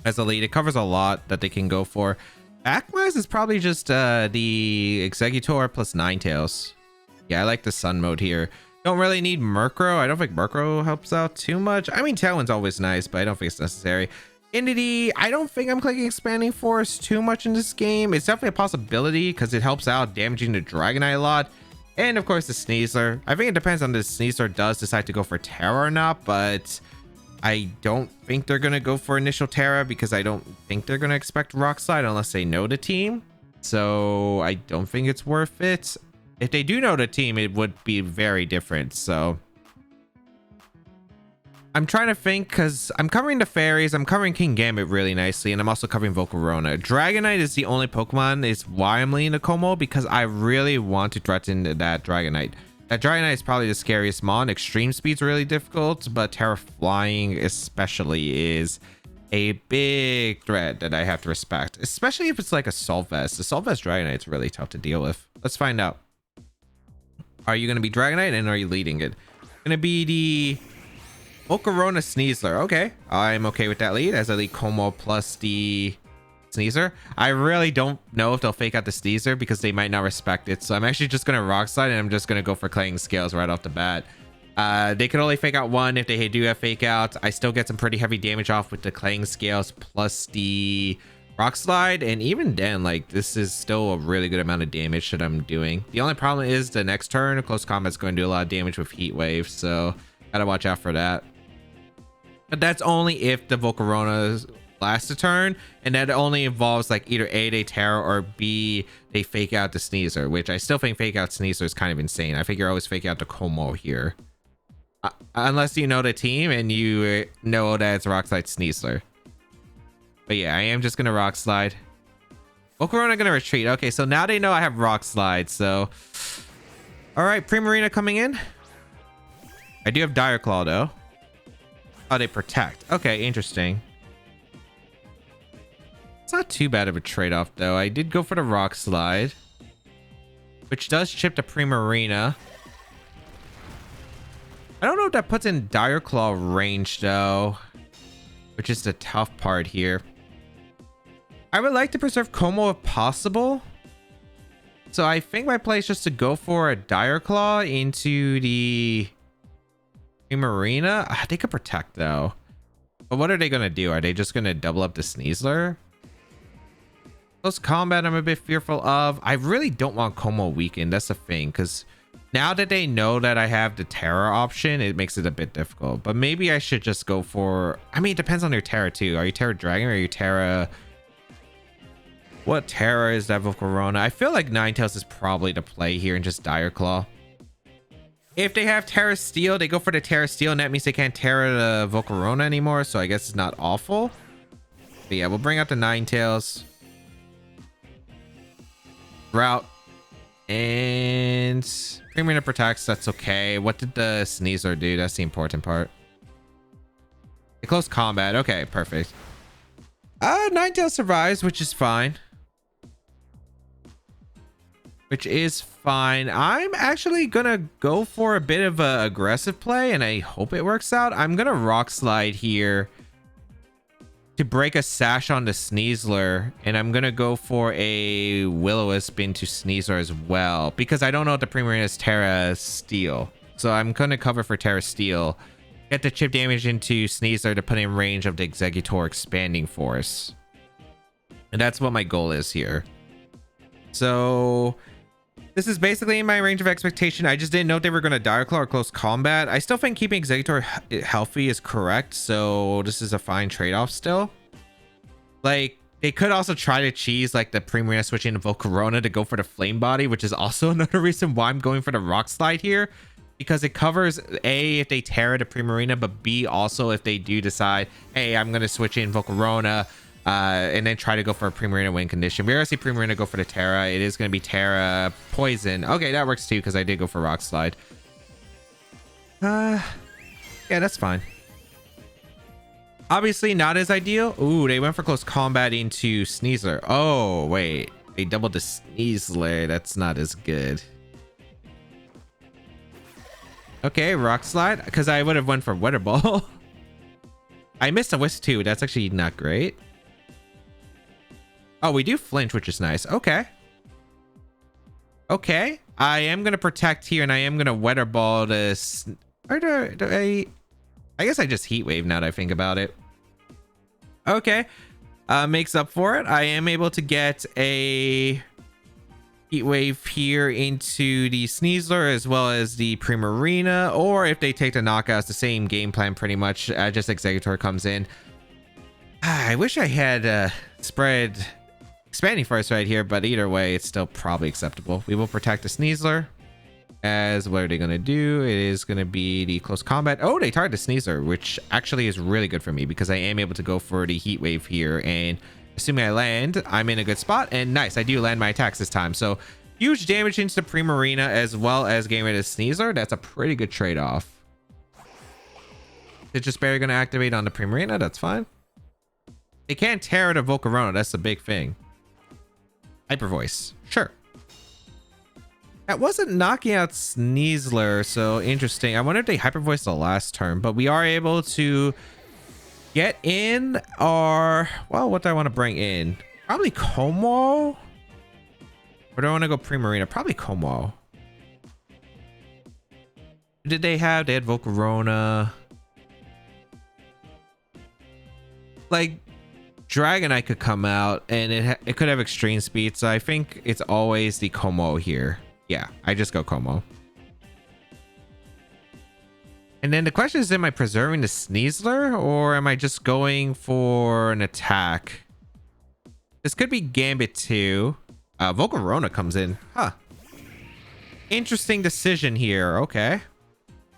S1: as a lead. It covers a lot that they can go for. Back-wise is probably just the Exeggutor plus Ninetales. Yeah, I like the Sun mode here. Don't really need Murkrow. I don't think Murkrow helps out too much. I mean, Tailwind's always nice, but I don't think it's necessary. Entity, I don't think I'm clicking Expanding Force too much in this game. It's definitely a possibility because it helps out damaging the Dragonite a lot. And of course the Sneasler. I think it depends on the Sneasler does decide to go for Terra or not, but I don't think they're going to go for initial Terra because I don't think they're going to expect Rock Slide unless they know the team. So I don't think it's worth it. If they do know the team, it would be very different. So I'm trying to think because I'm covering the fairies. I'm covering Kingambit really nicely, and I'm also covering Volcarona. Dragonite is the only Pokemon is why I'm leaning to Kommo-o, because I really want to threaten that Dragonite. That Dragonite is probably the scariest mon. Extreme Speed's really difficult, but Terra Flying especially is a big threat that I have to respect, especially if it's like a Solvest. The Solvest Dragonite is really tough to deal with. Let's find out. Are you going to be Dragonite, and are you leading it? Going to be the Volcarona Sneasler. Okay, I'm okay with that lead as I lead Kommo-o plus the Sneasler. I really don't know if they'll fake out the Sneasler because they might not respect it. So I'm actually just going to Rock Slide, and I'm just going to go for Clanging Scales right off the bat. They can only fake out one. If they do have fake out, I still get some pretty heavy damage off with the Clanging Scales plus the Rock Slide. And even then, like, this is still a really good amount of damage that I'm doing. The only problem is the next turn, Close Combat's going to do a lot of damage with Heat Wave. So gotta watch out for that. But that's only if the Volcarona lasts a turn, and that only involves like either A, they Terra, or B, they fake out the Sneasler, which I still think fake out Sneasler is kind of insane. I figure always fake out the Kommo-o here. Unless you know the team and you know that it's Rock Slide Sneasler. But yeah, I am just going to Rock Slide. Volcarona going to retreat. Okay, so now they know I have Rock Slide, so... Alright, Primarina coming in. I do have Dire Claw, though. Oh, they protect. Okay, interesting. It's not too bad of a trade-off, though. I did go for the Rock Slide, which does chip the Primarina. I don't know if that puts in Dire Claw range, though, which is the tough part here. I would like to preserve Kommo-o if possible. So I think my play is just to go for a Dire Claw into the Primarina. They could protect, though. But what are they going to do? Are they just going to double up the Sneasler? Close combat, I'm a bit fearful of. I really don't want Kommo-o weakened. That's the thing, because now that they know that I have the Terra option, it makes it a bit difficult. But maybe I should just go for... I mean, it depends on your Terra, too. Are you Terra Dragon or are you Terra... What Terra is that Volcarona? I feel like Ninetales is probably the play here and just Dire Claw. If they have Terra Steel, they go for the Terra Steel, and that means they can't Terra the Volcarona anymore, so I guess it's not awful. But yeah, we'll bring out the Ninetales. Route. And Primarina protects, that's okay. What did the Sneasler do? That's the important part. The close combat, okay, perfect. Ninetales survives, which is fine. I'm actually gonna go for a bit of a aggressive play, and I hope it works out. I'm gonna Rock Slide here to break a sash on the Sneasler, and I'm gonna go for a Will-O-Wisp into Sneasler as well, because I don't know if the Primarina is Terra Steel. So I'm gonna cover for Terra Steel. Get the chip damage into Sneasler to put in range of the Exeggutor Expanding Force. And that's what my goal is here. So this is basically in my range of expectation. I just didn't know if they were going to Dire Claw or Close Combat. I still think keeping Exeggutor healthy is correct. So this is a fine trade-off still. Like, they could also try to cheese like the Primarina switching to Volcarona to go for the Flame Body, which is also another reason why I'm going for the Rock Slide here. Because it covers A, if they Terra the Primarina, but B, also if they do decide, hey, I'm going to switch in Volcarona, and then try to go for a Primarina win condition. We already see Primarina go for the Terra. It is going to be Terra Poison. Okay, that works too, because I did go for Rock Slide. Yeah, that's fine. Obviously not as ideal. Ooh, they went for Close Combat into Sneasler. Oh, wait. They doubled the Sneasler. That's not as good. Okay, Rock Slide, because I would have went for Weather Ball. I missed a Wisp too. That's actually not great. Oh, we do flinch, which is nice. Okay. Okay. I am going to protect here, and I am going to Weather Ball this. Or I guess I just Heat Wave now that I think about it. Okay. Makes up for it. I am able to get a Heat Wave here into the Sneasler as well as the Primarina, or if they take the knockouts, the same game plan pretty much. Just Exeggutor comes in. I wish I had spread Expanding Force right here, but either way, it's still probably acceptable. We will protect the Sneasler. As what are they going to do? It is going to be the Close Combat. Oh, they target the Sneasler, which actually is really good for me because I am able to go for the Heat Wave here, and assuming I land, I'm in a good spot. And nice, I do land my attacks this time. So huge damage into the Primarina as well as getting rid of Sneasler. That's a pretty good trade-off. It's just barely going to activate on the Primarina. That's fine. They can't Terra the Volcarona. That's the big thing. Hyper Voice. Sure. That wasn't knocking out Sneasler, so interesting. I wonder if they Hyper Voice the last turn, but we are able to get in our... Well, what do I want to bring in? Probably Kommo-o? Or do I want to go Primarina? Probably Kommo-o. Who did they have? They had Volcarona. Like, Dragonite could come out, and it could have extreme speed, so I think it's always the Kommo-o here. Yeah, I just go Kommo-o. And then the question is, am I preserving the Sneasler, or am I just going for an attack? This could be Gambit too. Volcarona comes in. Huh. Interesting decision here. Okay.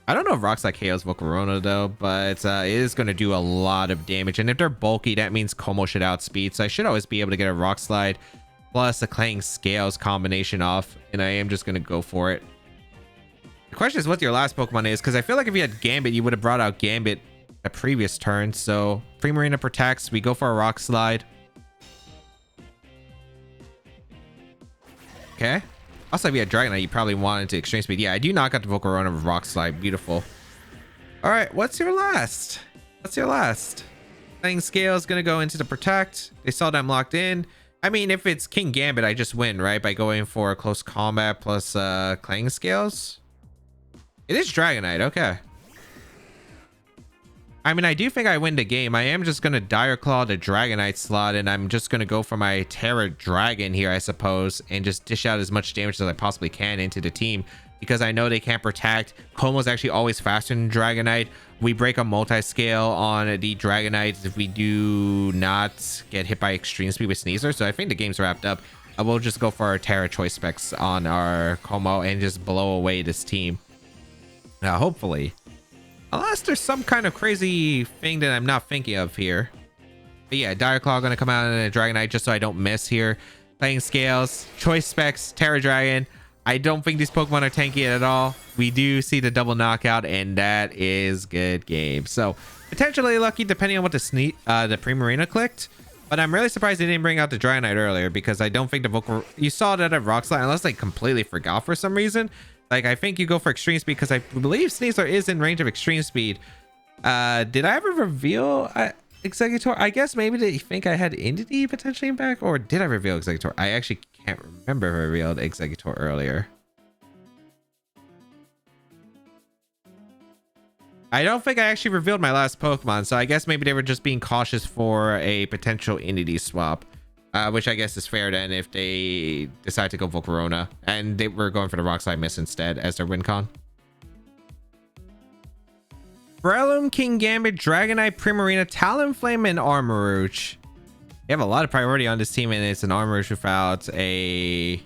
S1: I don't know if Rock Slide KOs Volcarona though, but it is going to do a lot of damage. And if they're bulky, that means Kommo-o should outspeed. So I should always be able to get a Rock Slide plus a Clang Scales combination off. And I am just going to go for it. The question is what your last Pokemon is, because I feel like if you had Gambit, you would have brought out Gambit a previous turn. So Primarina protects. We go for a Rock Slide. Okay. Also, if you had Dragonite, you probably wanted to Extreme Speed. Yeah, I do knock out the Volcarona with Rock Slide. Beautiful. All right, what's your last? What's your last? Clang Scale is going to go into the Protect. They saw that I'm locked in. I mean, if it's King Gambit, I just win, right? By going for a Close Combat plus Clang Scales. It is Dragonite. Okay. I mean, I do think I win the game. I am just going to Dire Claw the Dragonite slot, and I'm just going to go for my Terra Dragon here, I suppose, and just dish out as much damage as I possibly can into the team, because I know they can't protect. Kommo-o's actually always faster than Dragonite. We break a multi-scale on the Dragonite if we do not get hit by Extreme Speed with Sneasler, so I think the game's wrapped up. I will just go for our Terra Choice Specs on our Kommo-o and just blow away this team. Now, hopefully. Unless there's some kind of crazy thing that I'm not thinking of here. But yeah, Dire Claw gonna come out in a Dragonite just so I don't miss here. Playing Scales, Choice Specs, Terra Dragon. I don't think these Pokemon are tanky at all. We do see the double knockout, and that is good game. So potentially lucky depending on what the Primarina clicked. But I'm really surprised they didn't bring out the Dragonite earlier, because I don't think the Volcar... You saw that at Rock Slide, unless they completely forgot for some reason. Like, I think you go for Extreme Speed because I believe Sneasler is in range of Extreme Speed. Did I ever reveal? Exeggutor. I guess maybe they think I had Entity potentially back, or did I reveal Exeggutor? I actually can't remember if I revealed Exeggutor earlier. I don't think I actually revealed my last Pokemon, so I guess maybe they were just being cautious for a potential Entity swap, which I guess is fair then if they decide to go Volcarona, and they were going for the Rock Slide Miss instead as their win con. Breloom, Kingambit, Dragonite, Primarina, Talonflame, and Armarouge. They have a lot of priority on this team, and it's an Armarouge without a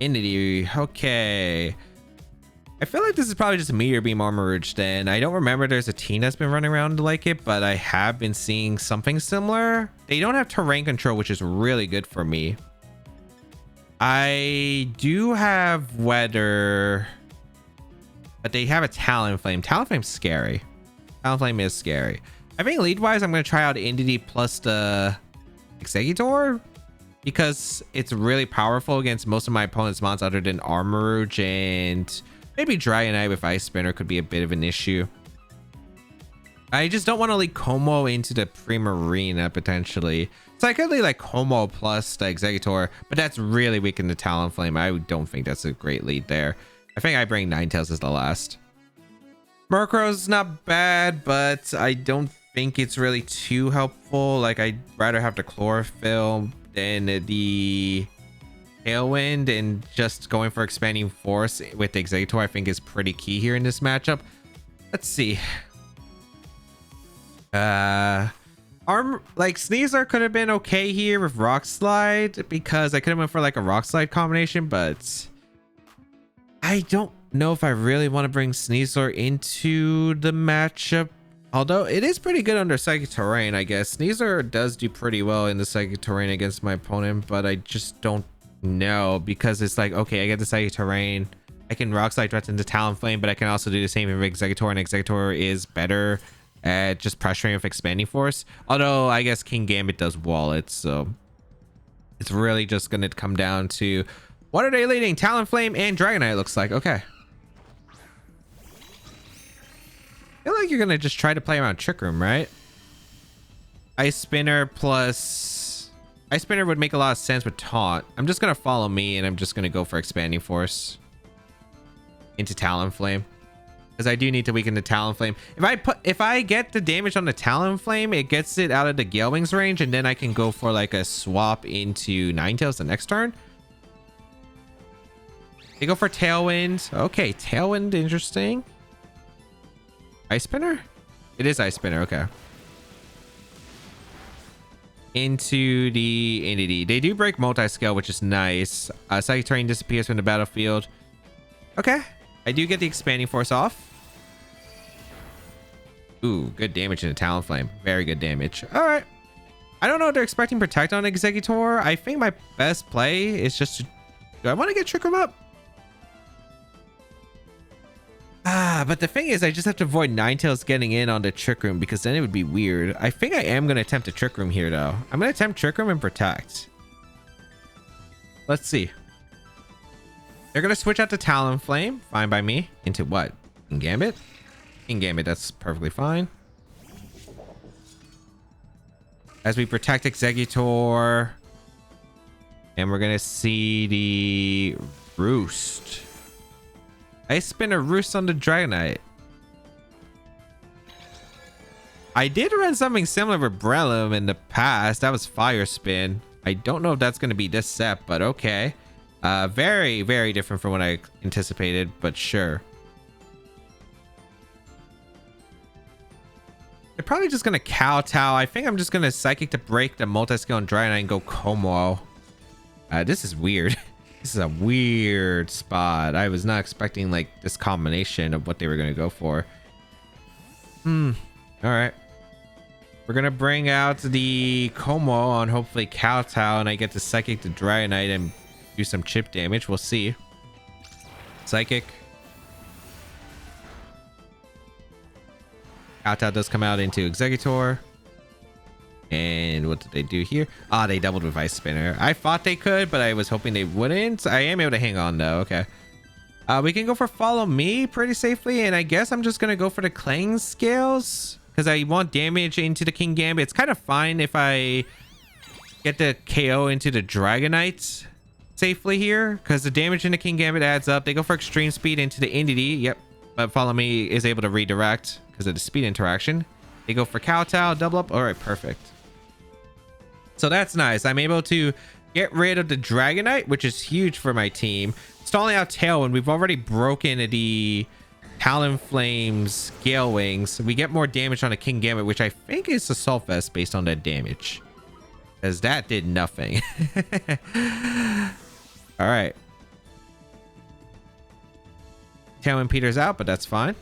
S1: Entity. Okay. I feel like this is probably just a Meteor Beam Armarouge then. I don't remember there's a team that's been running around like it, but I have been seeing something similar. They don't have terrain control, which is really good for me. I do have Weather, but they have a Talonflame. Talonflame's scary. Talonflame is scary. I think lead-wise, I'm going to try out Entity plus the Exeggutor because it's really powerful against most of my opponent's mons other than Armarouge, and maybe Dragonite with Ice Spinner could be a bit of an issue. I just don't want to lead Kommo into the Primarina potentially. So I could lead like Kommo plus the Exeggutor, but that's really weak in the Talonflame. I don't think that's a great lead there. I think I bring Ninetales as the last. Murkrow's not bad, but I don't think it's really too helpful. Like, I'd rather have the Chlorophyll than the Tailwind, and just going for Expanding Force with the Exeggutor I think is pretty key here in this matchup. Let's see. Like Sneasler could have been okay here with Rock Slide because I could have went for like a Rock Slide combination, but I don't know if I really want to bring Sneasler into the matchup. Although it is pretty good under Psychic Terrain, I guess. Sneasler does do pretty well in the Psychic Terrain against my opponent, but I just don't know because it's like, okay, I get the Psychic Terrain. I can Rock Slide threats into Talonflame, but I can also do the same with Exeggutor, and Exeggutor is better at just pressuring with Expanding Force. Although I guess Kingambit does wall it, so it's really just going to come down to what are they leading? Talonflame and Dragonite looks like. Okay. I feel like you're gonna just try to play around Trick Room, right? Ice Spinner plus Ice Spinner would make a lot of sense with Taunt. I'm just gonna follow me, and I'm just gonna go for Expanding Force into Talonflame because I do need to weaken the Talonflame. If I get the damage on the Talonflame, it gets it out of the Gale Wings range, and then I can go for like a swap into Ninetales the next turn. They go for Tailwind. Okay, Tailwind, interesting. Ice Spinner? It is Ice Spinner, okay. Into the Entity. They do break multi-scale, which is nice. Psychic Terrain disappears from the battlefield. Okay. I do get the Expanding Force off. Ooh, good damage in the Talonflame. Very good damage. Alright. I don't know if they're expecting Protect on Exeggutor. I think my best play is just to... Do I want to get Trick Room up? But the thing is, I just have to avoid Ninetales getting in on the Trick Room because then it would be weird. I think I am going to attempt a Trick Room here, though. I'm going to attempt Trick Room and Protect. Let's see. They're going to switch out the Talonflame. Fine by me. Into what? Kingambit? Kingambit, that's perfectly fine. As we protect Exeggutor. And we're going to see the Roost. I spin a Roost on the Dragonite. I did run something similar with Breloom in the past. That was Fire Spin. I don't know if that's going to be this set, but okay. Very, very different from what I anticipated, but sure. They're probably just going to kowtow. I think I'm just going to Psychic to break the multi-skill on Dragonite and go Kommo-o. This is weird. This is a weird spot. I was not expecting like this combination of what they were going to go for. All right. We're going to bring out the Kommo-o on hopefully kowtow, and I get to Psychic the Dragonite and do some chip damage. We'll see. Psychic. Kowtow does come out into Exeggutor. And what did they do here? Ah, they doubled with Ice Spinner. I thought they could, but I was hoping they wouldn't. I am able to hang on though. Okay. We can go for Follow Me pretty safely, and I guess I'm just gonna go for the Clang Scales. because I want damage into the King Gambit. It's kind of fine if I get the KO into the Dragonite safely here, because the damage in the King Gambit adds up. They go for extreme speed into the Indeedee. Yep, but Follow Me is able to redirect because of the speed interaction. They go for Kowtow, double up. All right, perfect. So that's nice. I'm able to get rid of the Dragonite, which is huge for my team. Stalling out Tailwind. We've already broken the Talonflame's Gale Wings. We get more damage on the King Gambit, which I think is Assault Vest based on that damage, because that did nothing. All right. Tailwind peters out, but that's fine.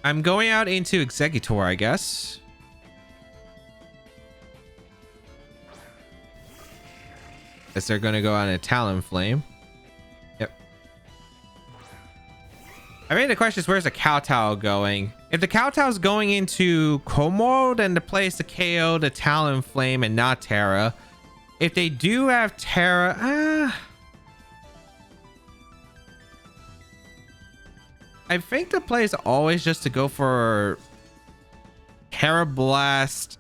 S1: I'm going out into Exeggutor, I guess. Guess they're going to go on a Talonflame. Yep. I mean, the question is, where's the Kowtow going? If the Kowtow's going into Kommo-o, then the play is to KO the Talonflame and not Terra. If they do have Terra, I think the play is always just to go for Terra Blast.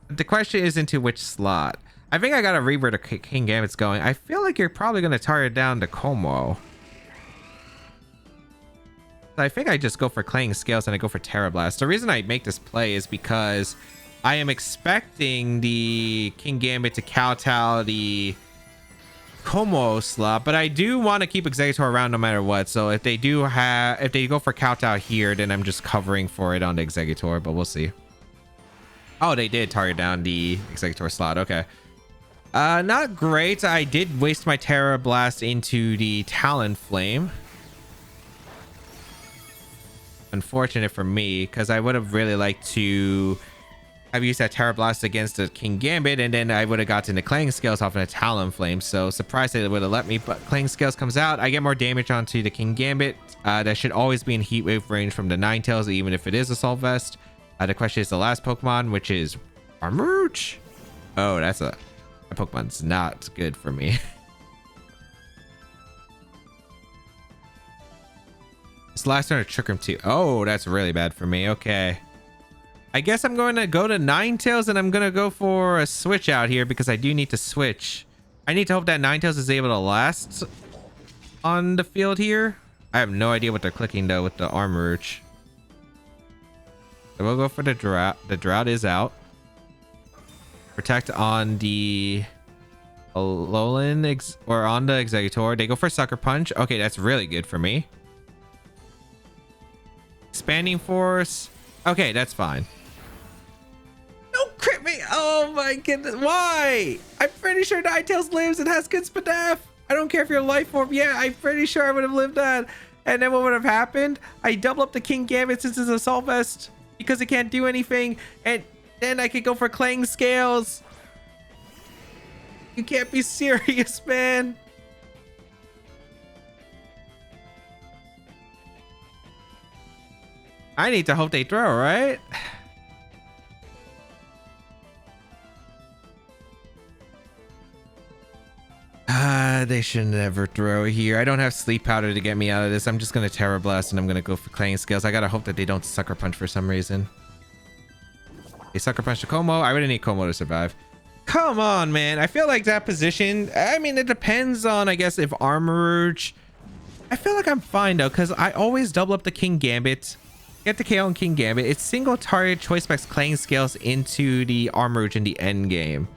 S1: The question is into which slot. I think I got to read where the King Gambit's going. I feel like you're probably going to target down to Kommo-o. I think I just go for Clanging Scales and I go for Terra Blast. The reason I make this play is because I am expecting the King Gambit to kowtow the Kommo-o slot, but I do want to keep Exeggutor around no matter what. So if they do have, if they go for kowtow here, then I'm just covering for it on the Exeggutor, but we'll see. Oh, they did target down the Exeggutor slot. Okay. Not great. I did waste my Terra Blast into the Talonflame. Unfortunate for me, because I would have really liked to have used that Terra Blast against the King Gambit, and then I would have gotten the Clanging Scales off of a Talonflame. So surprised they would have let me, but Clanging Scales comes out. I get more damage onto the King Gambit. That should always be in Heat Wave range from the Ninetales, even if it is Assault Vest. The question is the last Pokemon, which is Armourouge. Oh, that Pokemon's not good for me. This last turn, Trick Room 2. Oh, that's really bad for me. Okay. I guess I'm going to go to Ninetales, and I'm going to go for a switch out here because I do need to switch. I need to hope that Ninetales is able to last on the field here. I have no idea what they're clicking, though, with the Armourouge. So we'll go for the Drought. The Drought is out. Protect on the Alolan or on the Exeggutor. They go for Sucker Punch. Okay, that's really good for me. Expanding Force. Okay, that's fine. Don't crit me. Oh my goodness. Why? I'm pretty sure Ninetales lives and has good Spadaf. I don't care if you're a life form. Yeah, I'm pretty sure I would have lived that. And then what would have happened? I double up the King Gambit since it's Assault Vest because it can't do anything. And then I could go for Clanging Scales. You can't be serious, man. I need to hope they throw, right? They should never throw here. I don't have Sleep Powder to get me out of this. I'm just going to Terra Blast and I'm going to go for Clanging Scales. I got to hope that they don't Sucker Punch for some reason. They Sucker Punch to Kommo-o. I really need Kommo-o to survive. Come on, man. I feel like that position, I mean, it depends on, I guess, if Armourouge. I feel like I'm fine, though, because I always double up the King Gambit. Get the KO on King Gambit. It's single target Choice Specs Clanging Scales into the Armourouge in the end game.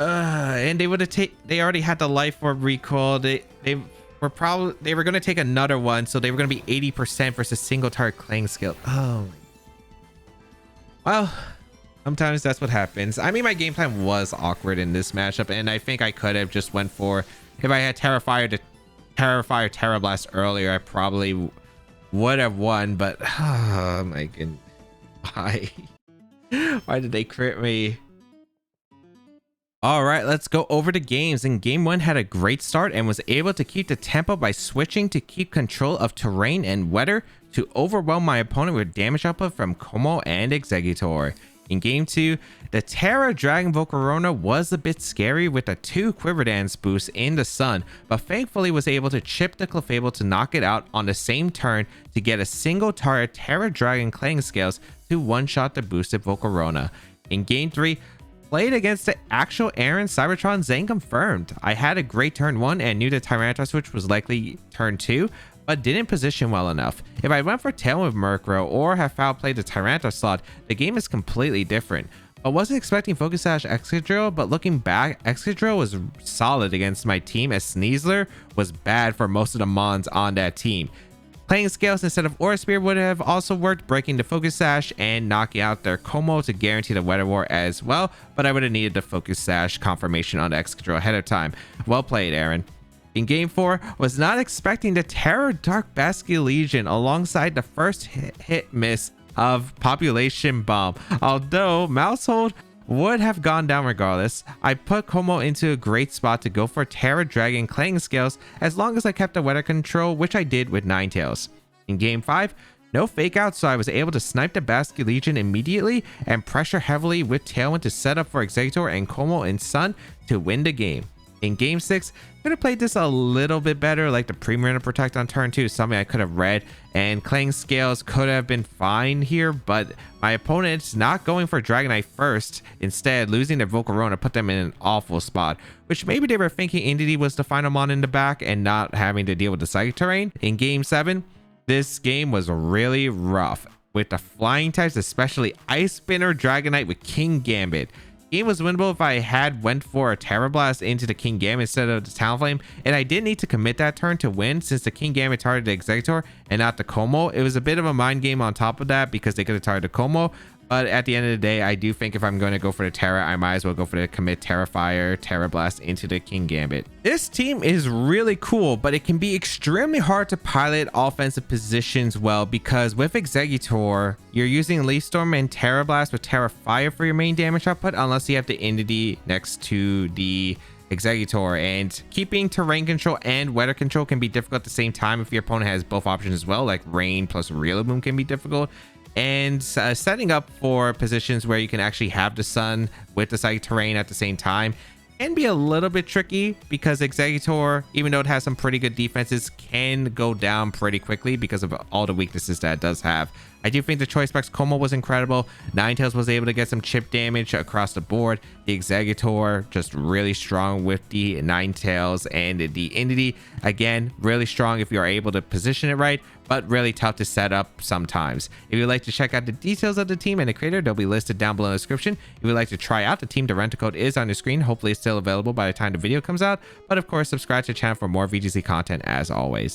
S1: And they would have they already had the Life Orb recall. They were going to take another one, so they were going to be 80% versus single target Clanging Scale. Oh. Well, sometimes that's what happens. I mean, my game plan was awkward in this matchup, and I think I could have just went for, if I had Terra Blast earlier, I probably would have won, but oh my goodness. Why did they crit me? All right, let's go over the games. And game 1 had a great start and was able to keep the tempo by switching to keep control of terrain and weather to overwhelm my opponent with damage output from Kommo-o and Exeggutor. In game 2, the Terra Dragon Volcarona was a bit scary with a 2 Quiver Dance boost in the sun, but thankfully was able to chip the Clefable to knock it out on the same turn to get a single target Terra Dragon Clang Scales to one-shot the boosted Volcarona. In game 3, played against the actual Aaron Cybertron Zane confirmed. I had a great turn 1 and knew the Tyranitar switch was likely turn 2, but didn't position well enough. If I went for Tail with Murkrow or have foul played the Tyranitar slot, the game is completely different. I wasn't expecting Focus Sash Excadrill, but looking back, Excadrill was solid against my team as Sneasler was bad for most of the mons on that team. Playing Scales instead of Aura Spear would have also worked, breaking the Focus Sash and knocking out their Kommo to guarantee the Weather War as well, but I would have needed the Focus Sash confirmation on the Excadrill ahead of time. Well played, Aaron. In game 4, was not expecting the Terra Dark Basculegion alongside the first hit miss of Population Bomb. Although Mousehold would have gone down regardless, I put Kommo into a great spot to go for Terra Dragon Clang Scales as long as I kept the weather control, which I did with Ninetales. In game 5, no fake out, so I was able to snipe the Basculegion immediately and pressure heavily with Tailwind to set up for Exeggutor and Kommo and Sun to win the game. In game 6, could have played this a little bit better, like the Pre-Marina Protect on turn 2, something I could have read, and Clang Scales could have been fine here, but my opponent's not going for Dragonite first, instead losing their Volcarona put them in an awful spot, which maybe they were thinking Entity was the final mon in the back and not having to deal with the Psychic Terrain. In game 7, this game was really rough, with the flying types, especially Ice Spinner Dragonite with King Gambit. Game was winnable if I had went for a Terra Blast into the King Gambit instead of the Talonflame, and I did need to commit that turn to win since the King Gambit targeted the Exeggutor and not the Kommo. It was a bit of a mind game on top of that because they could have targeted the Kommo, but at the end of the day, I do think if I'm going to go for the Terra, I might as well go for the commit Terra Fire, Terra Blast into the King Gambit. This team is really cool, but it can be extremely hard to pilot offensive positions well because with Exeggutor, you're using Leaf Storm and Terra Blast with Terra Fire for your main damage output unless you have the Entity next to the Exeggutor, and keeping terrain control and weather control can be difficult at the same time if your opponent has both options as well, like rain plus Rillaboom can be difficult. And setting up for positions where you can actually have the sun with the Psychic Terrain at the same time can be a little bit tricky because Exeggutor, even though it has some pretty good defenses, can go down pretty quickly because of all the weaknesses that it does have. I do think the Choice Specs Kommo was incredible. Ninetales was able to get some chip damage across the board. The Exeggutor just really strong with the Ninetales, and the Entity again really strong if you're able to position it right, but really tough to set up sometimes. If you'd like to check out the details of the team and the creator, they'll be listed down below in the description. If you'd like to try out the team, the rental code is on your screen. Hopefully it's still available by the time the video comes out, but of course subscribe to the channel for more VGC content as always.